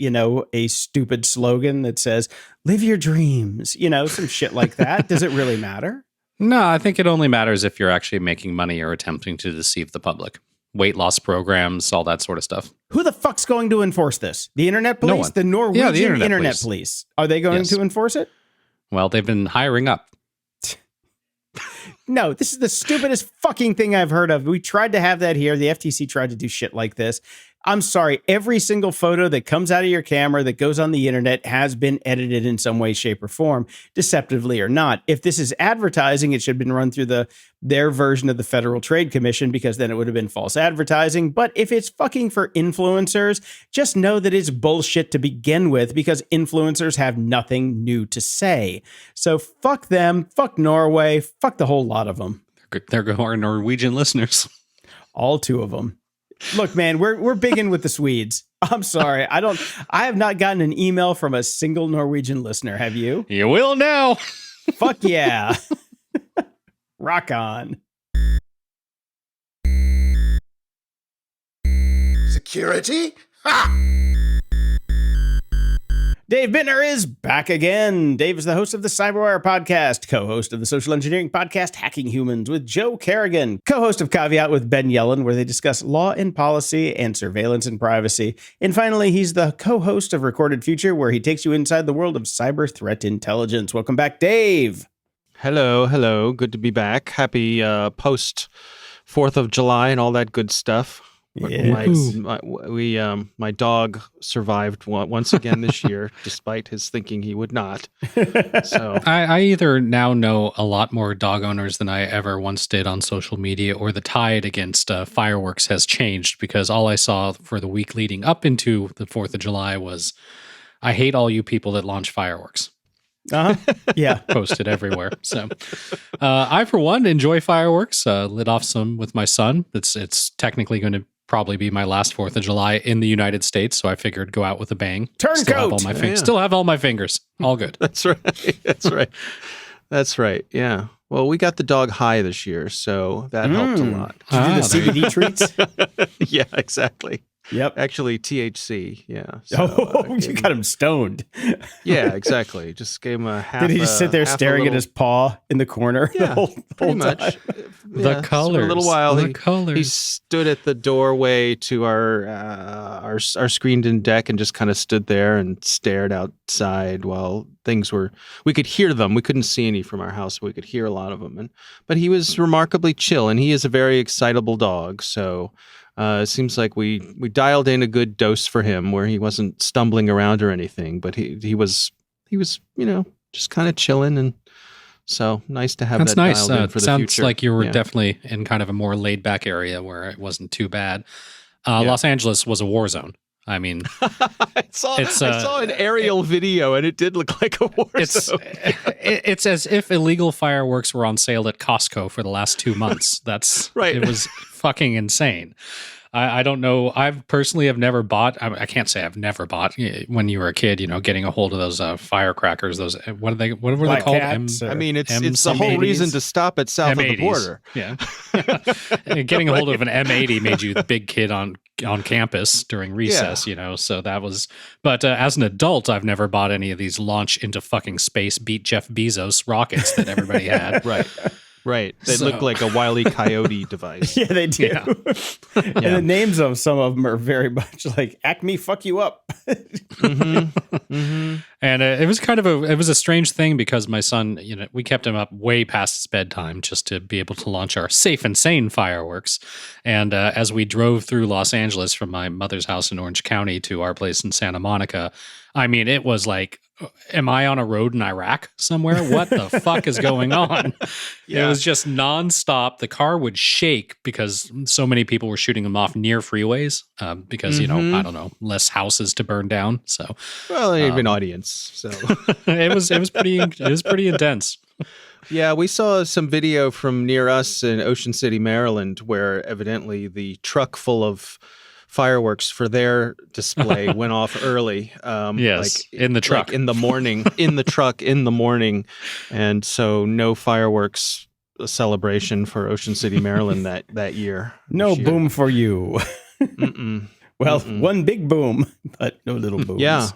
stupid slogan that says, live your dreams, some shit like that? Does it really matter? No, I think it only matters if you're actually making money or attempting to deceive the public. Weight loss programs, all that sort of stuff. Who the fuck's going to enforce this? The internet police? No one. The Norwegian the internet police. Are they going to enforce it? Well, they've been hiring up. No, this is the stupidest fucking thing I've heard of. We tried to have that here. The FTC tried to do shit like this. I'm sorry. Every single photo that comes out of your camera that goes on the internet has been edited in some way, shape, or form, deceptively or not. If this is advertising, it should have been run through their version of the Federal Trade Commission, because then it would have been false advertising. But if it's fucking for influencers, just know that it's bullshit to begin with, because influencers have nothing new to say. So fuck them, fuck Norway, fuck the whole lot of them. There go our Norwegian listeners. All two of them. Look, man, we're big in with the Swedes. I'm sorry. I have not gotten an email from a single Norwegian listener. Have you? You will now. Fuck yeah. Rock on. Security? Ha! Dave Bittner is back again. Dave is the host of the Cyberwire podcast, co-host of the social engineering podcast Hacking Humans with Joe Kerrigan, co-host of Caveat with Ben Yellen, where they discuss law and policy and surveillance and privacy. And finally, he's the co-host of Recorded Future, where he takes you inside the world of cyber threat intelligence. Welcome back, Dave. Hello. Good to be back. Happy post 4th of July and all that good stuff. Yeah. My dog survived once again this year, despite his thinking he would not. So I either now know a lot more dog owners than I ever once did on social media, or the tide against fireworks has changed, because all I saw for the week leading up into the 4th of July was, I hate all you people that launch fireworks. Yeah. Posted everywhere. So I, for one, enjoy fireworks. Lit off some with my son. It's technically going to probably be my last 4th of July in the United States, so I figured go out with a bang. Turncoat. Still have all my fingers. All good. That's right. Yeah. Well, we got the dog high this year, so that helped a lot. Did you do the CBD treats? Yeah, exactly. Yep. Actually, THC. Yeah. So, you got him stoned. Yeah, exactly. Just gave him a half. Did he just sit there staring at his paw in the corner? Yeah, the whole pretty much. time? The colors. For a little while, the he stood at the doorway to our screened-in deck and just kind of stood there and stared outside while things were. We could hear them. We couldn't see any from our house, but we could hear a lot of them. But he was remarkably chill, and he is a very excitable dog. So. It seems like we dialed in a good dose for him, where he wasn't stumbling around or anything, but he was just kind of chilling, and so nice to have That's that nice. dialed in for the sounds future. like you were Yeah. definitely in kind of a more laid back area where it wasn't too bad. Los Angeles was a war zone. I mean, I saw an aerial video, and it did look like a war zone. It's as if illegal fireworks were on sale at Costco for the last 2 months. That's right. It was fucking insane. I don't know. I've personally have never bought. I can't say I've never bought. When you were a kid, getting a hold of those firecrackers. Those what were they called? I mean, it's the whole reason to stop it south M80s. of the border. Yeah. Getting a hold of an M80 made you the big kid on campus during recess. So that was. But as an adult, I've never bought any of these launch into fucking space, beat Jeff Bezos rockets that everybody had. Right. They look like a Wile E. Coyote device. Yeah, they do. Yeah. And the names of some of them are very much like Acme fuck you up. And it was kind of a strange thing, because my son, we kept him up way past his bedtime just to be able to launch our safe and sane fireworks. And as we drove through Los Angeles from my mother's house in Orange County to our place in Santa Monica, I mean, it was like, am I on a road in Iraq somewhere? What the fuck is going on? Yeah. It was just nonstop. The car would shake because so many people were shooting them off near freeways because, I don't know, less houses to burn down. So, well, even audience. So it was pretty intense. Yeah, we saw some video from near us in Ocean City, Maryland, where evidently the truck full of fireworks for their display went off early. Yes, in the truck. Like in the morning, in the morning. And so no fireworks celebration for Ocean City, Maryland that year. No boom for you. Well, one big boom, but no little booms. Yeah.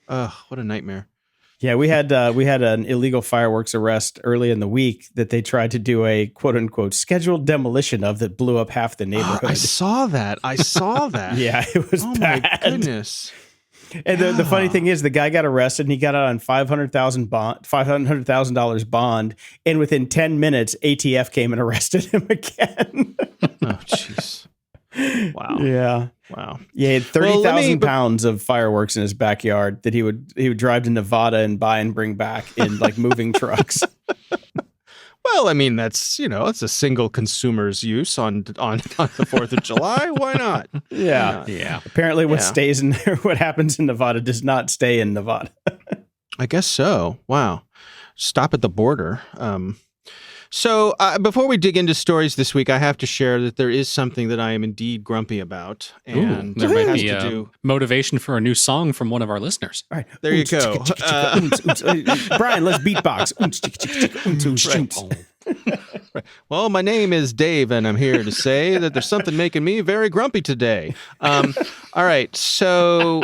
What a nightmare. Yeah, we had an illegal fireworks arrest early in the week that they tried to do a quote unquote scheduled demolition of that blew up half the neighborhood. I saw that. Yeah, it was bad. My goodness. And the funny thing is, the guy got arrested and he got out on $500,000 bond, and within 10 minutes, ATF came and arrested him again. Oh, jeez. Wow. Yeah. Wow. Yeah, he had Well, 30,000 pounds of fireworks in his backyard that he would drive to Nevada and buy and bring back in like moving trucks. Well, I mean, that's, it's a single consumer's use on the 4th of July. Why not? Yeah. Yeah. Apparently what Yeah. what happens in Nevada does not stay in Nevada. I guess so. Wow. Stop at the border. So before we dig into stories this week, I have to share that there is something that I am indeed grumpy about. And There it might has be to do. motivation for a new song from one of our listeners. All right. There you go. Brian, let's beatbox. Well, my name is Dave, and I'm here to say that there's something making me very grumpy today. All right, so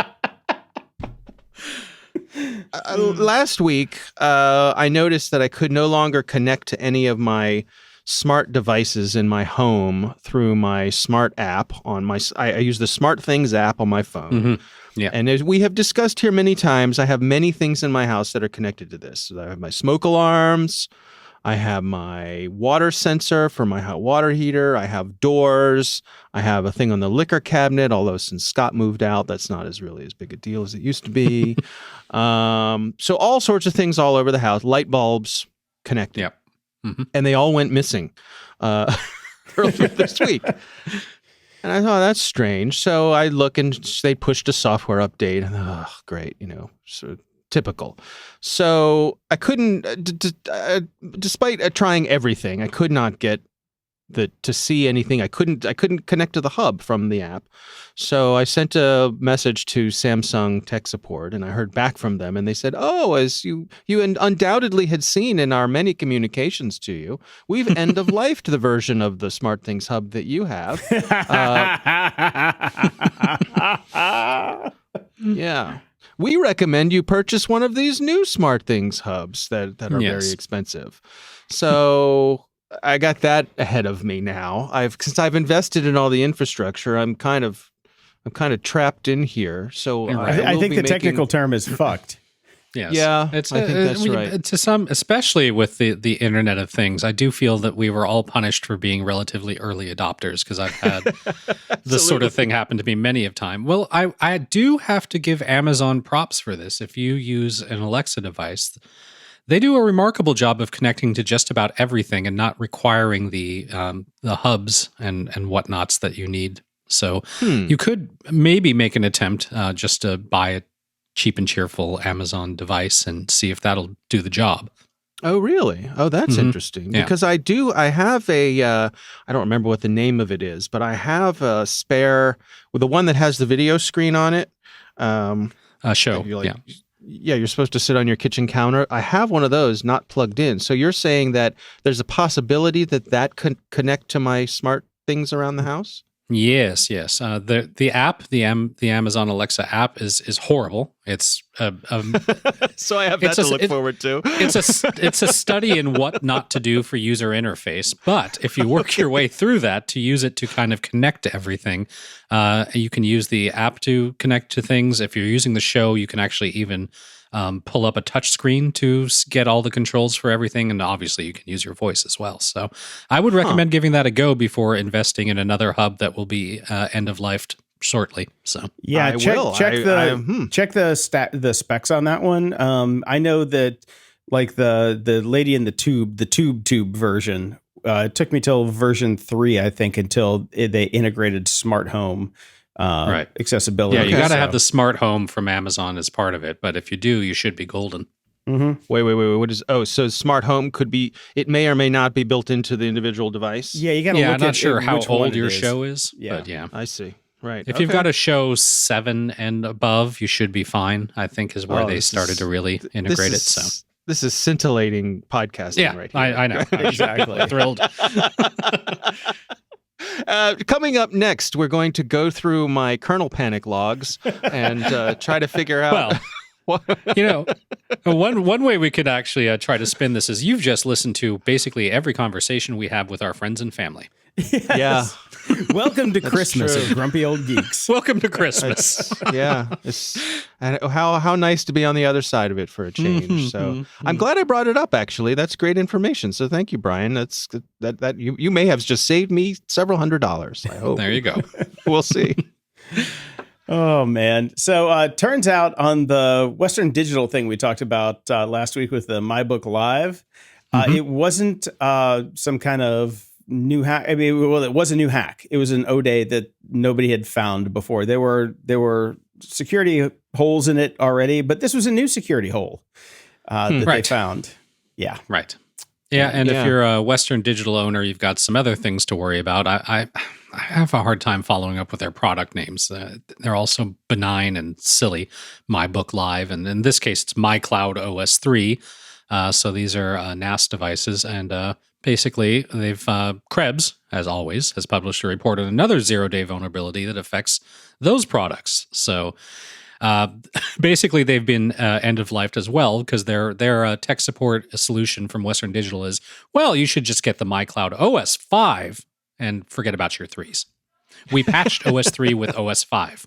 last week I noticed that I could no longer connect to any of my smart devices in my home through my smart app on my. I use the Smart Things app on my phone. Mm-hmm. Yeah. And as we have discussed here many times, I have many things in my house that are connected to this. So I have my smoke alarms. I have my water sensor for my hot water heater. I have doors. I have a thing on the liquor cabinet, although since Scott moved out, that's not really as big a deal as it used to be. So all sorts of things all over the house, light bulbs connected. Yep. Mm-hmm. And they all went missing earlier this week. And I thought, that's strange. So I look and they pushed a software update. And, oh, great, so typical. So I couldn't, despite trying everything, I could not get to see anything. I couldn't connect to the hub from the app. So I sent a message to Samsung tech support, and I heard back from them, and they said, "Oh, as you undoubtedly had seen in our many communications to you, we've end of life to the version of the Smart Things hub that you have." Yeah. We recommend you purchase one of these new Smart Things hubs that are very expensive. So I got that ahead of me now. Since I've invested in all the infrastructure, I'm kind of trapped in here. So I think the technical term is fucked. Yes. Yeah, I think that's right. To some, especially with the Internet of Things, I do feel that we were all punished for being relatively early adopters, because I've had this sort of thing happen to me many of time. Well, I do have to give Amazon props for this. If you use an Alexa device, they do a remarkable job of connecting to just about everything and not requiring the hubs and whatnots that you need. So you could maybe make an attempt just to buy a cheap and cheerful Amazon device and see if that'll do the job. Oh, really? Oh, that's interesting. Yeah. Because I have I don't remember what the name of it is, but I have a spare with the one that has the video screen on it. Show. Yeah, you're supposed to sit on your kitchen counter. I have one of those not plugged in. So you're saying that there's a possibility that could connect to my smart things around the house? Yes. The app, the Amazon Alexa app is horrible. It's so I have that to look forward to. It's a study in what not to do for user interface. But if you work your way through that to use it to kind of connect to everything, you can use the app to connect to things. If you're using the show, you can actually even pull up a touch screen to get all the controls for everything. And obviously you can use your voice as well. So I would recommend giving that a go before investing in another hub that will be end of life shortly. So yeah, check the specs on that one. I know that like the lady in the tube version, it took me till version 3, I think, until they integrated smart home accessibility. Yeah, you got to have the smart home from Amazon as part of it. But if you do, you should be golden. Mm-hmm. Wait. What is? Oh, so smart home could be. It may or may not be built into the individual device. Yeah, you got to look at. I'm not sure how old your is. show is. Yeah, but yeah, I see. Right. If you've got a show 7 and above, you should be fine. I think is where they started to really integrate it. So this is scintillating podcasting right here. I know. Exactly. Thrilled. Coming up next, we're going to go through my kernel panic logs and try to figure out. Well, You know, one way we could actually try to spin this is you've just listened to basically every conversation we have with our friends and family. Yes. Yeah. Welcome to Christmas true. of Grumpy Old Geeks. Welcome to Christmas. And how nice to be on the other side of it for a change. So I'm glad I brought it up. Actually, that's great information. So thank you, Brian. That's that you may have just saved me several $100s. I hope. There you go. We'll see. Oh, man. So turns out on the Western Digital thing we talked about last week with the MyBook Live, it wasn't some kind of new hack. I mean, well, it was a new hack. It was an O-Day that nobody had found before. There were security holes in it already, but this was a new security hole that they found. Yeah. Right. Yeah, and if you're a Western Digital owner, you've got some other things to worry about. I have a hard time following up with their product names. They're also benign and silly. MyBook Live, and in this case, it's MyCloud OS 3. So these are NAS devices, and basically, Krebs, as always, has published a report on another zero-day vulnerability that affects those products. So basically, they've been end-of-lifed as well, because their tech support solution from Western Digital is, well, you should just get the MyCloud OS 5 and forget about your 3s. We patched OS 3 with OS 5.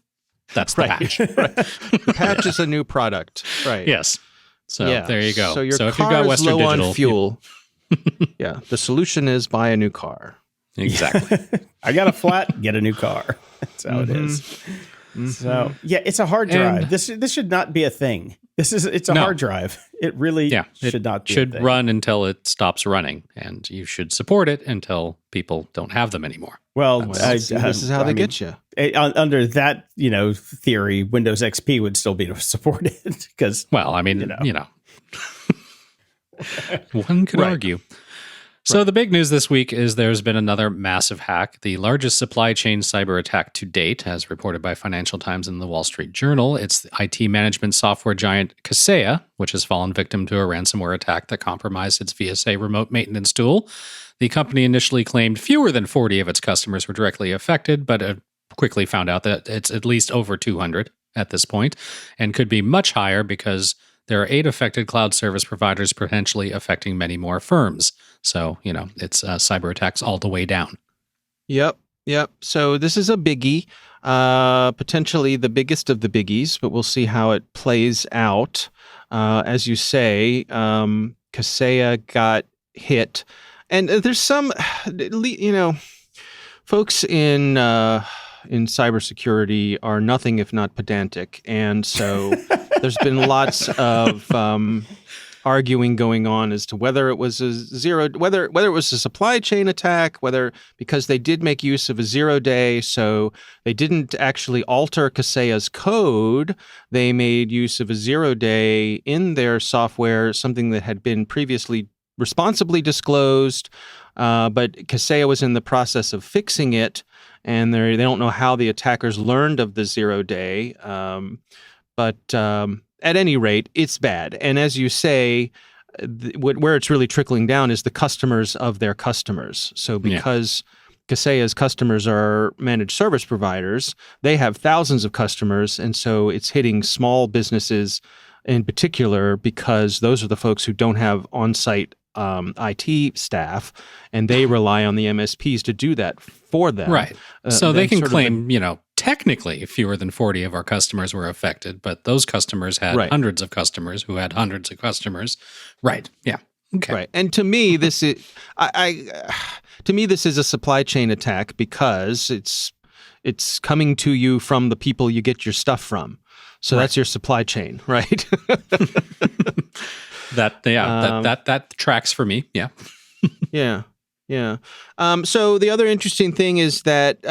That's the patch. Right. The patch is a new product. Right. Yes. So there you go. So your if car you've got is Western low Digital, on fuel. Yeah. The solution is buy a new car. Exactly. I got a flat, get a new car. That's how it is. So yeah, it's a hard drive. And- This should not be a thing. It's a No. hard drive. It really should not be a should thing. run until it stops running, and you should support it until people don't have them anymore. Well, This is how they get you. Under that, theory, Windows XP would still be supported because Well, I mean, you know. One could Right. argue. So the big news this week is there's been another massive hack, the largest supply chain cyber attack to date, as reported by Financial Times and the Wall Street Journal. It's the IT management software giant Kaseya, which has fallen victim to a ransomware attack that compromised its VSA remote maintenance tool. The company initially claimed fewer than 40 of its customers were directly affected, but quickly found out that it's at least over 200 at this point, and could be much higher because there are 8 affected cloud service providers, potentially affecting many more firms. So, it's cyber attacks all the way down. Yep. So this is a biggie, potentially the biggest of the biggies, but we'll see how it plays out. As you say, Kaseya got hit, and there's some, folks in cybersecurity are nothing if not pedantic, and so there's been lots of arguing going on as to whether it was whether it was a supply chain attack, because they did make use of a 0-day, so they didn't actually alter Kaseya's code. They made use of a 0-day in their software, something that had been previously responsibly disclosed, but Kaseya was in the process of fixing it, and they don't know how the attackers learned of the 0-day. But at any rate, it's bad. And as you say, where it's really trickling down is the customers of their customers. So because Kaseya's customers are managed service providers, they have thousands of customers, and so it's hitting small businesses in particular because those are the folks who don't have on-site IT staff, and they rely on the MSPs to do that for them. Right. So they can sort of claim, technically fewer than 40 of our customers were affected, but those customers had hundreds of customers who had hundreds of customers. Right. Yeah. Okay. Right. And to me, this is this is a supply chain attack because it's coming to you from the people you get your stuff from. So that's your supply chain, right? That tracks for me. Yeah. Yeah. So the other interesting thing is that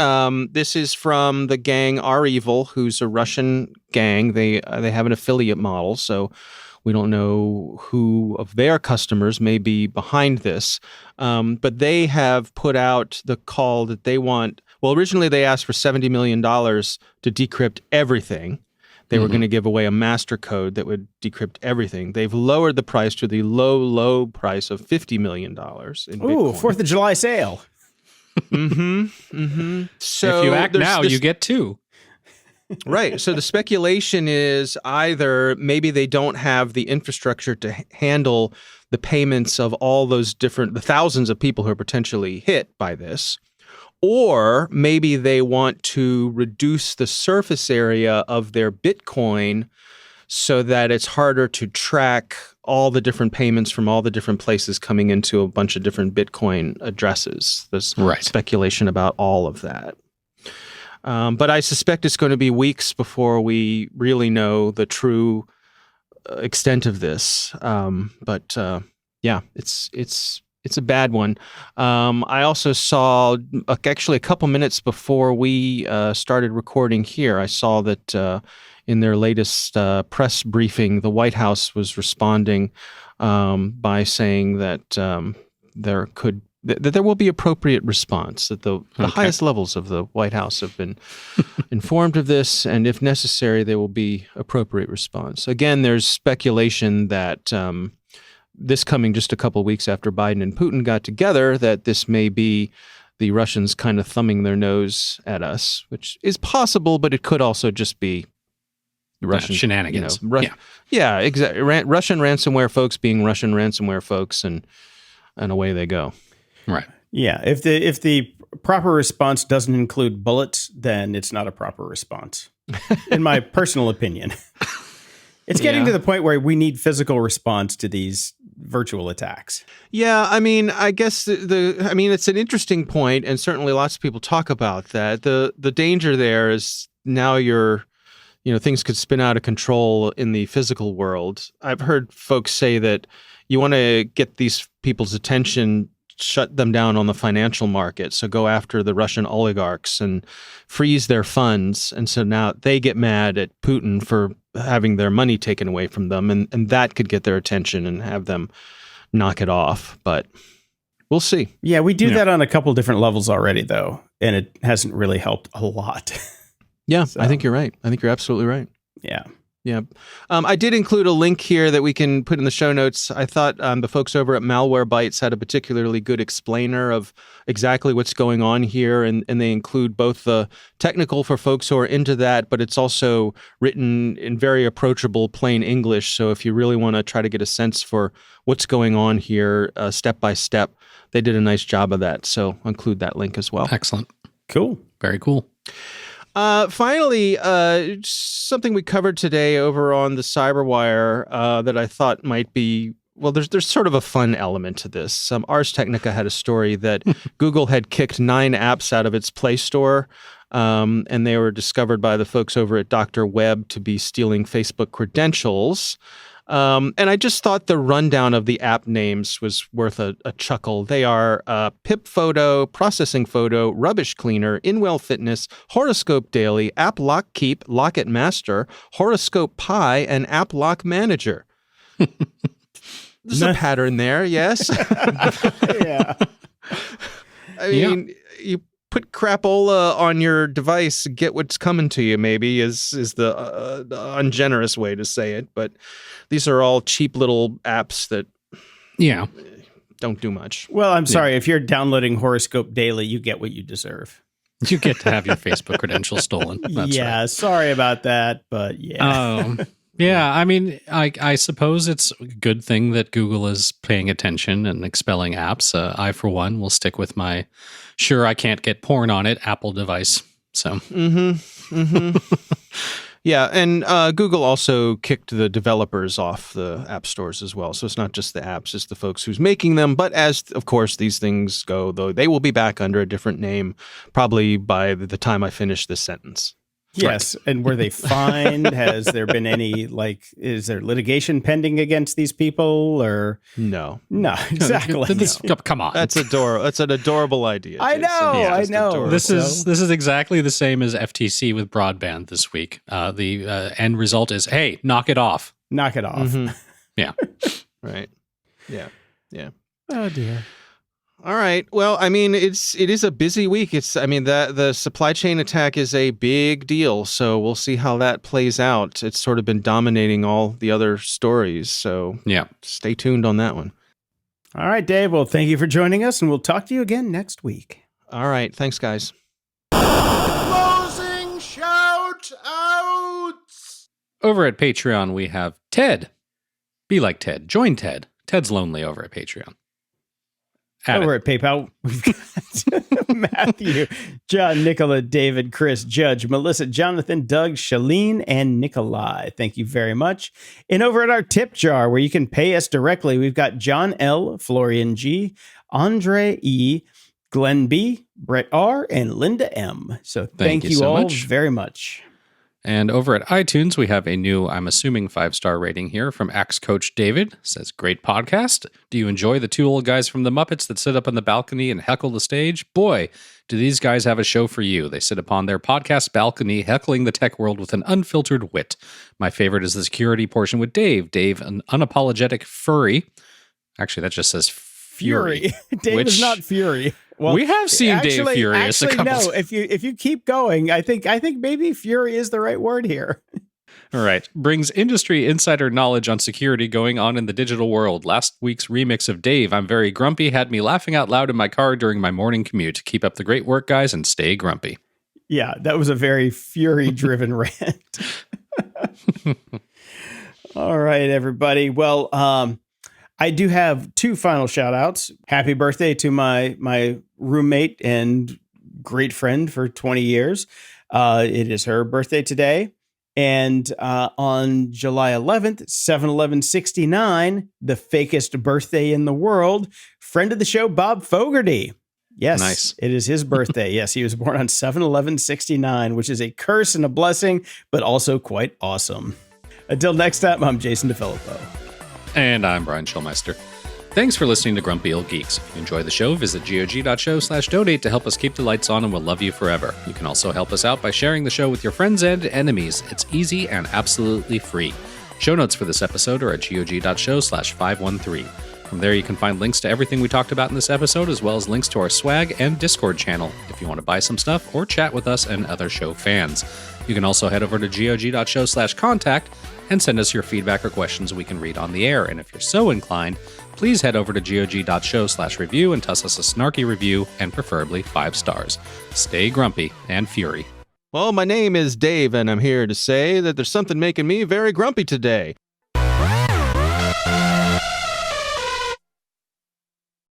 this is from the gang REvil, who's a Russian gang. They have an affiliate model, so we don't know who of their customers may be behind this. But they have put out the call that they want. Well, originally they asked for $70 million to decrypt everything. They were going to give away a master code that would decrypt everything. They've lowered the price to the low price of $50 million in Bitcoin. 4th of July sale. So if you act now, you get 2. Right. So the speculation is either maybe they don't have the infrastructure to handle the payments of all those the thousands of people who are potentially hit by this, or maybe they want to reduce the surface area of their Bitcoin so that it's harder to track all the different payments from all the different places coming into a bunch of different Bitcoin addresses. There's speculation about all of that. But I suspect it's going to be weeks before we really know the true extent of this. Yeah, it's a bad one. I also saw, actually a couple minutes before we started recording here, I saw that in their latest press briefing, the White House was responding by saying that there will be appropriate response, that the highest levels of the White House have been informed of this, and if necessary, there will be appropriate response. Again, there's speculation that this coming just a couple of weeks after Biden and Putin got together, that this may be the Russians kind of thumbing their nose at us, which is possible, but it could also just be Russian shenanigans. Yeah, exactly. Russian ransomware folks being Russian ransomware folks, and away they go. Right. Yeah. If the proper response doesn't include bullets, then it's not a proper response, in my personal opinion. It's getting to the point where we need physical response to these virtual attacks. Yeah, I mean, I guess it's an interesting point, and certainly lots of people talk about that. The danger there is now things could spin out of control in the physical world. I've heard folks say that you want to get these people's attention, shut them down on the financial market. So go after the Russian oligarchs and freeze their funds. And so now they get mad at Putin for having their money taken away from them. And that could get their attention and have them knock it off. But we'll see. Yeah, we do that on a couple different levels already, though. And it hasn't really helped a lot. Yeah, so. I think you're right. I think you're absolutely right. Yeah. Yeah. I did include a link here that we can put in the show notes. I thought the folks over at Malwarebytes had a particularly good explainer of exactly what's going on here. And they include both the technical for folks who are into that, but it's also written in very approachable, plain English. So if you really want to try to get a sense for what's going on here, step by step, they did a nice job of that. So I'll include that link as well. Excellent. Cool. Very cool. Finally, something we covered today over on the Cyberwire that I thought might be, well, there's sort of a fun element to this. Ars Technica had a story that Google had kicked 9 apps out of its Play Store, and they were discovered by the folks over at Dr. Web to be stealing Facebook credentials. And I just thought the rundown of the app names was worth a chuckle. They are Pip Photo, Processing Photo, Rubbish Cleaner, InWell Fitness, Horoscope Daily, App Lock Keep, Locket Master, Horoscope Pi, and App Lock Manager. There's a pattern there, yes? Yeah. I mean, you put crapola on your device, get what's coming to you, maybe, is the ungenerous way to say it. But these are all cheap little apps that don't do much. Well, I'm sorry. If you're downloading Horoscope Daily, you get what you deserve. You get to have your Facebook credentials stolen. That's right. Sorry about that, but yeah. Yeah, I mean, I suppose it's a good thing that Google is paying attention and expelling apps. I, for one, will stick with my sure I can't get porn on it Apple device. So, yeah, and Google also kicked the developers off the app stores as well. So it's not just the apps, it's the folks who's making them. But as, of course, these things go, though, they will be back under a different name probably by the time I finish this sentence. Yes. Right. And were they fined? Has there been any, is there litigation pending against these people or? No, exactly. Come on. That's adorable. That's an adorable idea. I know. I know. Adorable. This is exactly the same as FTC with broadband this week. The end result is, hey, knock it off. Knock it off. Mm-hmm. Yeah. Right. Yeah. Oh dear. All right. Well, I mean, it is a busy week. The supply chain attack is a big deal. So we'll see how that plays out. It's sort of been dominating all the other stories. So stay tuned on that one. All right, Dave. Well, thank you for joining us, and we'll talk to you again next week. All right. Thanks, guys. Closing shout out. Over at Patreon, we have Ted. Be like Ted. Join Ted. Ted's lonely over at Patreon. Over at PayPal, we've got Matthew, John, Nicola, David, Chris, Judge, Melissa, Jonathan, Doug, Shalene, and Nikolai. Thank you very much. And over at our tip jar, where you can pay us directly, we've got John L., Florian G., Andre E., Glenn B., Brett R., and Linda M. So thank you all very much. And over at iTunes, we have a new, I'm assuming, 5-star rating here from Axe Coach David. Says, great podcast. Do you enjoy the two old guys from the Muppets that sit up on the balcony and heckle the stage? Boy, do these guys have a show for you. They sit upon their podcast balcony, heckling the tech world with an unfiltered wit. My favorite is the security portion with Dave. Dave, an unapologetic furry. Actually, that just says Fury. Dave is not Fury. Well, we have seen Dave Furious a couple times. No, if you keep going, I think maybe Fury is the right word here. All right. Brings industry insider knowledge on security going on in the digital world. Last week's remix of Dave, I'm Very Grumpy, had me laughing out loud in my car during my morning commute. Keep up the great work, guys, and stay grumpy. Yeah, that was a very Fury-driven rant. All right, everybody. Well, I do have two final shout outs. Happy birthday to my roommate and great friend for 20 years. It is her birthday today. And on July 11th, 7/11/69, the fakest birthday in the world, friend of the show, Bob Fogarty. Yes, nice. It is his birthday. Yes, he was born on 7/11/69, which is a curse and a blessing, but also quite awesome. Until next time, I'm Jason DeFilippo. And I'm Brian Schulmeister. Thanks for listening to Grumpy Old Geeks. If you enjoy the show, visit gog.show/donate to help us keep the lights on, and we'll love you forever. You can also help us out by sharing the show with your friends and enemies. It's easy and absolutely free. Show notes for this episode are at gog.show/513. From there, you can find links to everything we talked about in this episode, as well as links to our swag and Discord channel if you want to buy some stuff or chat with us and other show fans. You can also head over to gog.show/contact and send us your feedback or questions we can read on the air. And if you're so inclined, please head over to gog.show/review and toss us a snarky review, and preferably 5 stars. Stay grumpy and fury. Well, my name is Dave, and I'm here to say that there's something making me very grumpy today.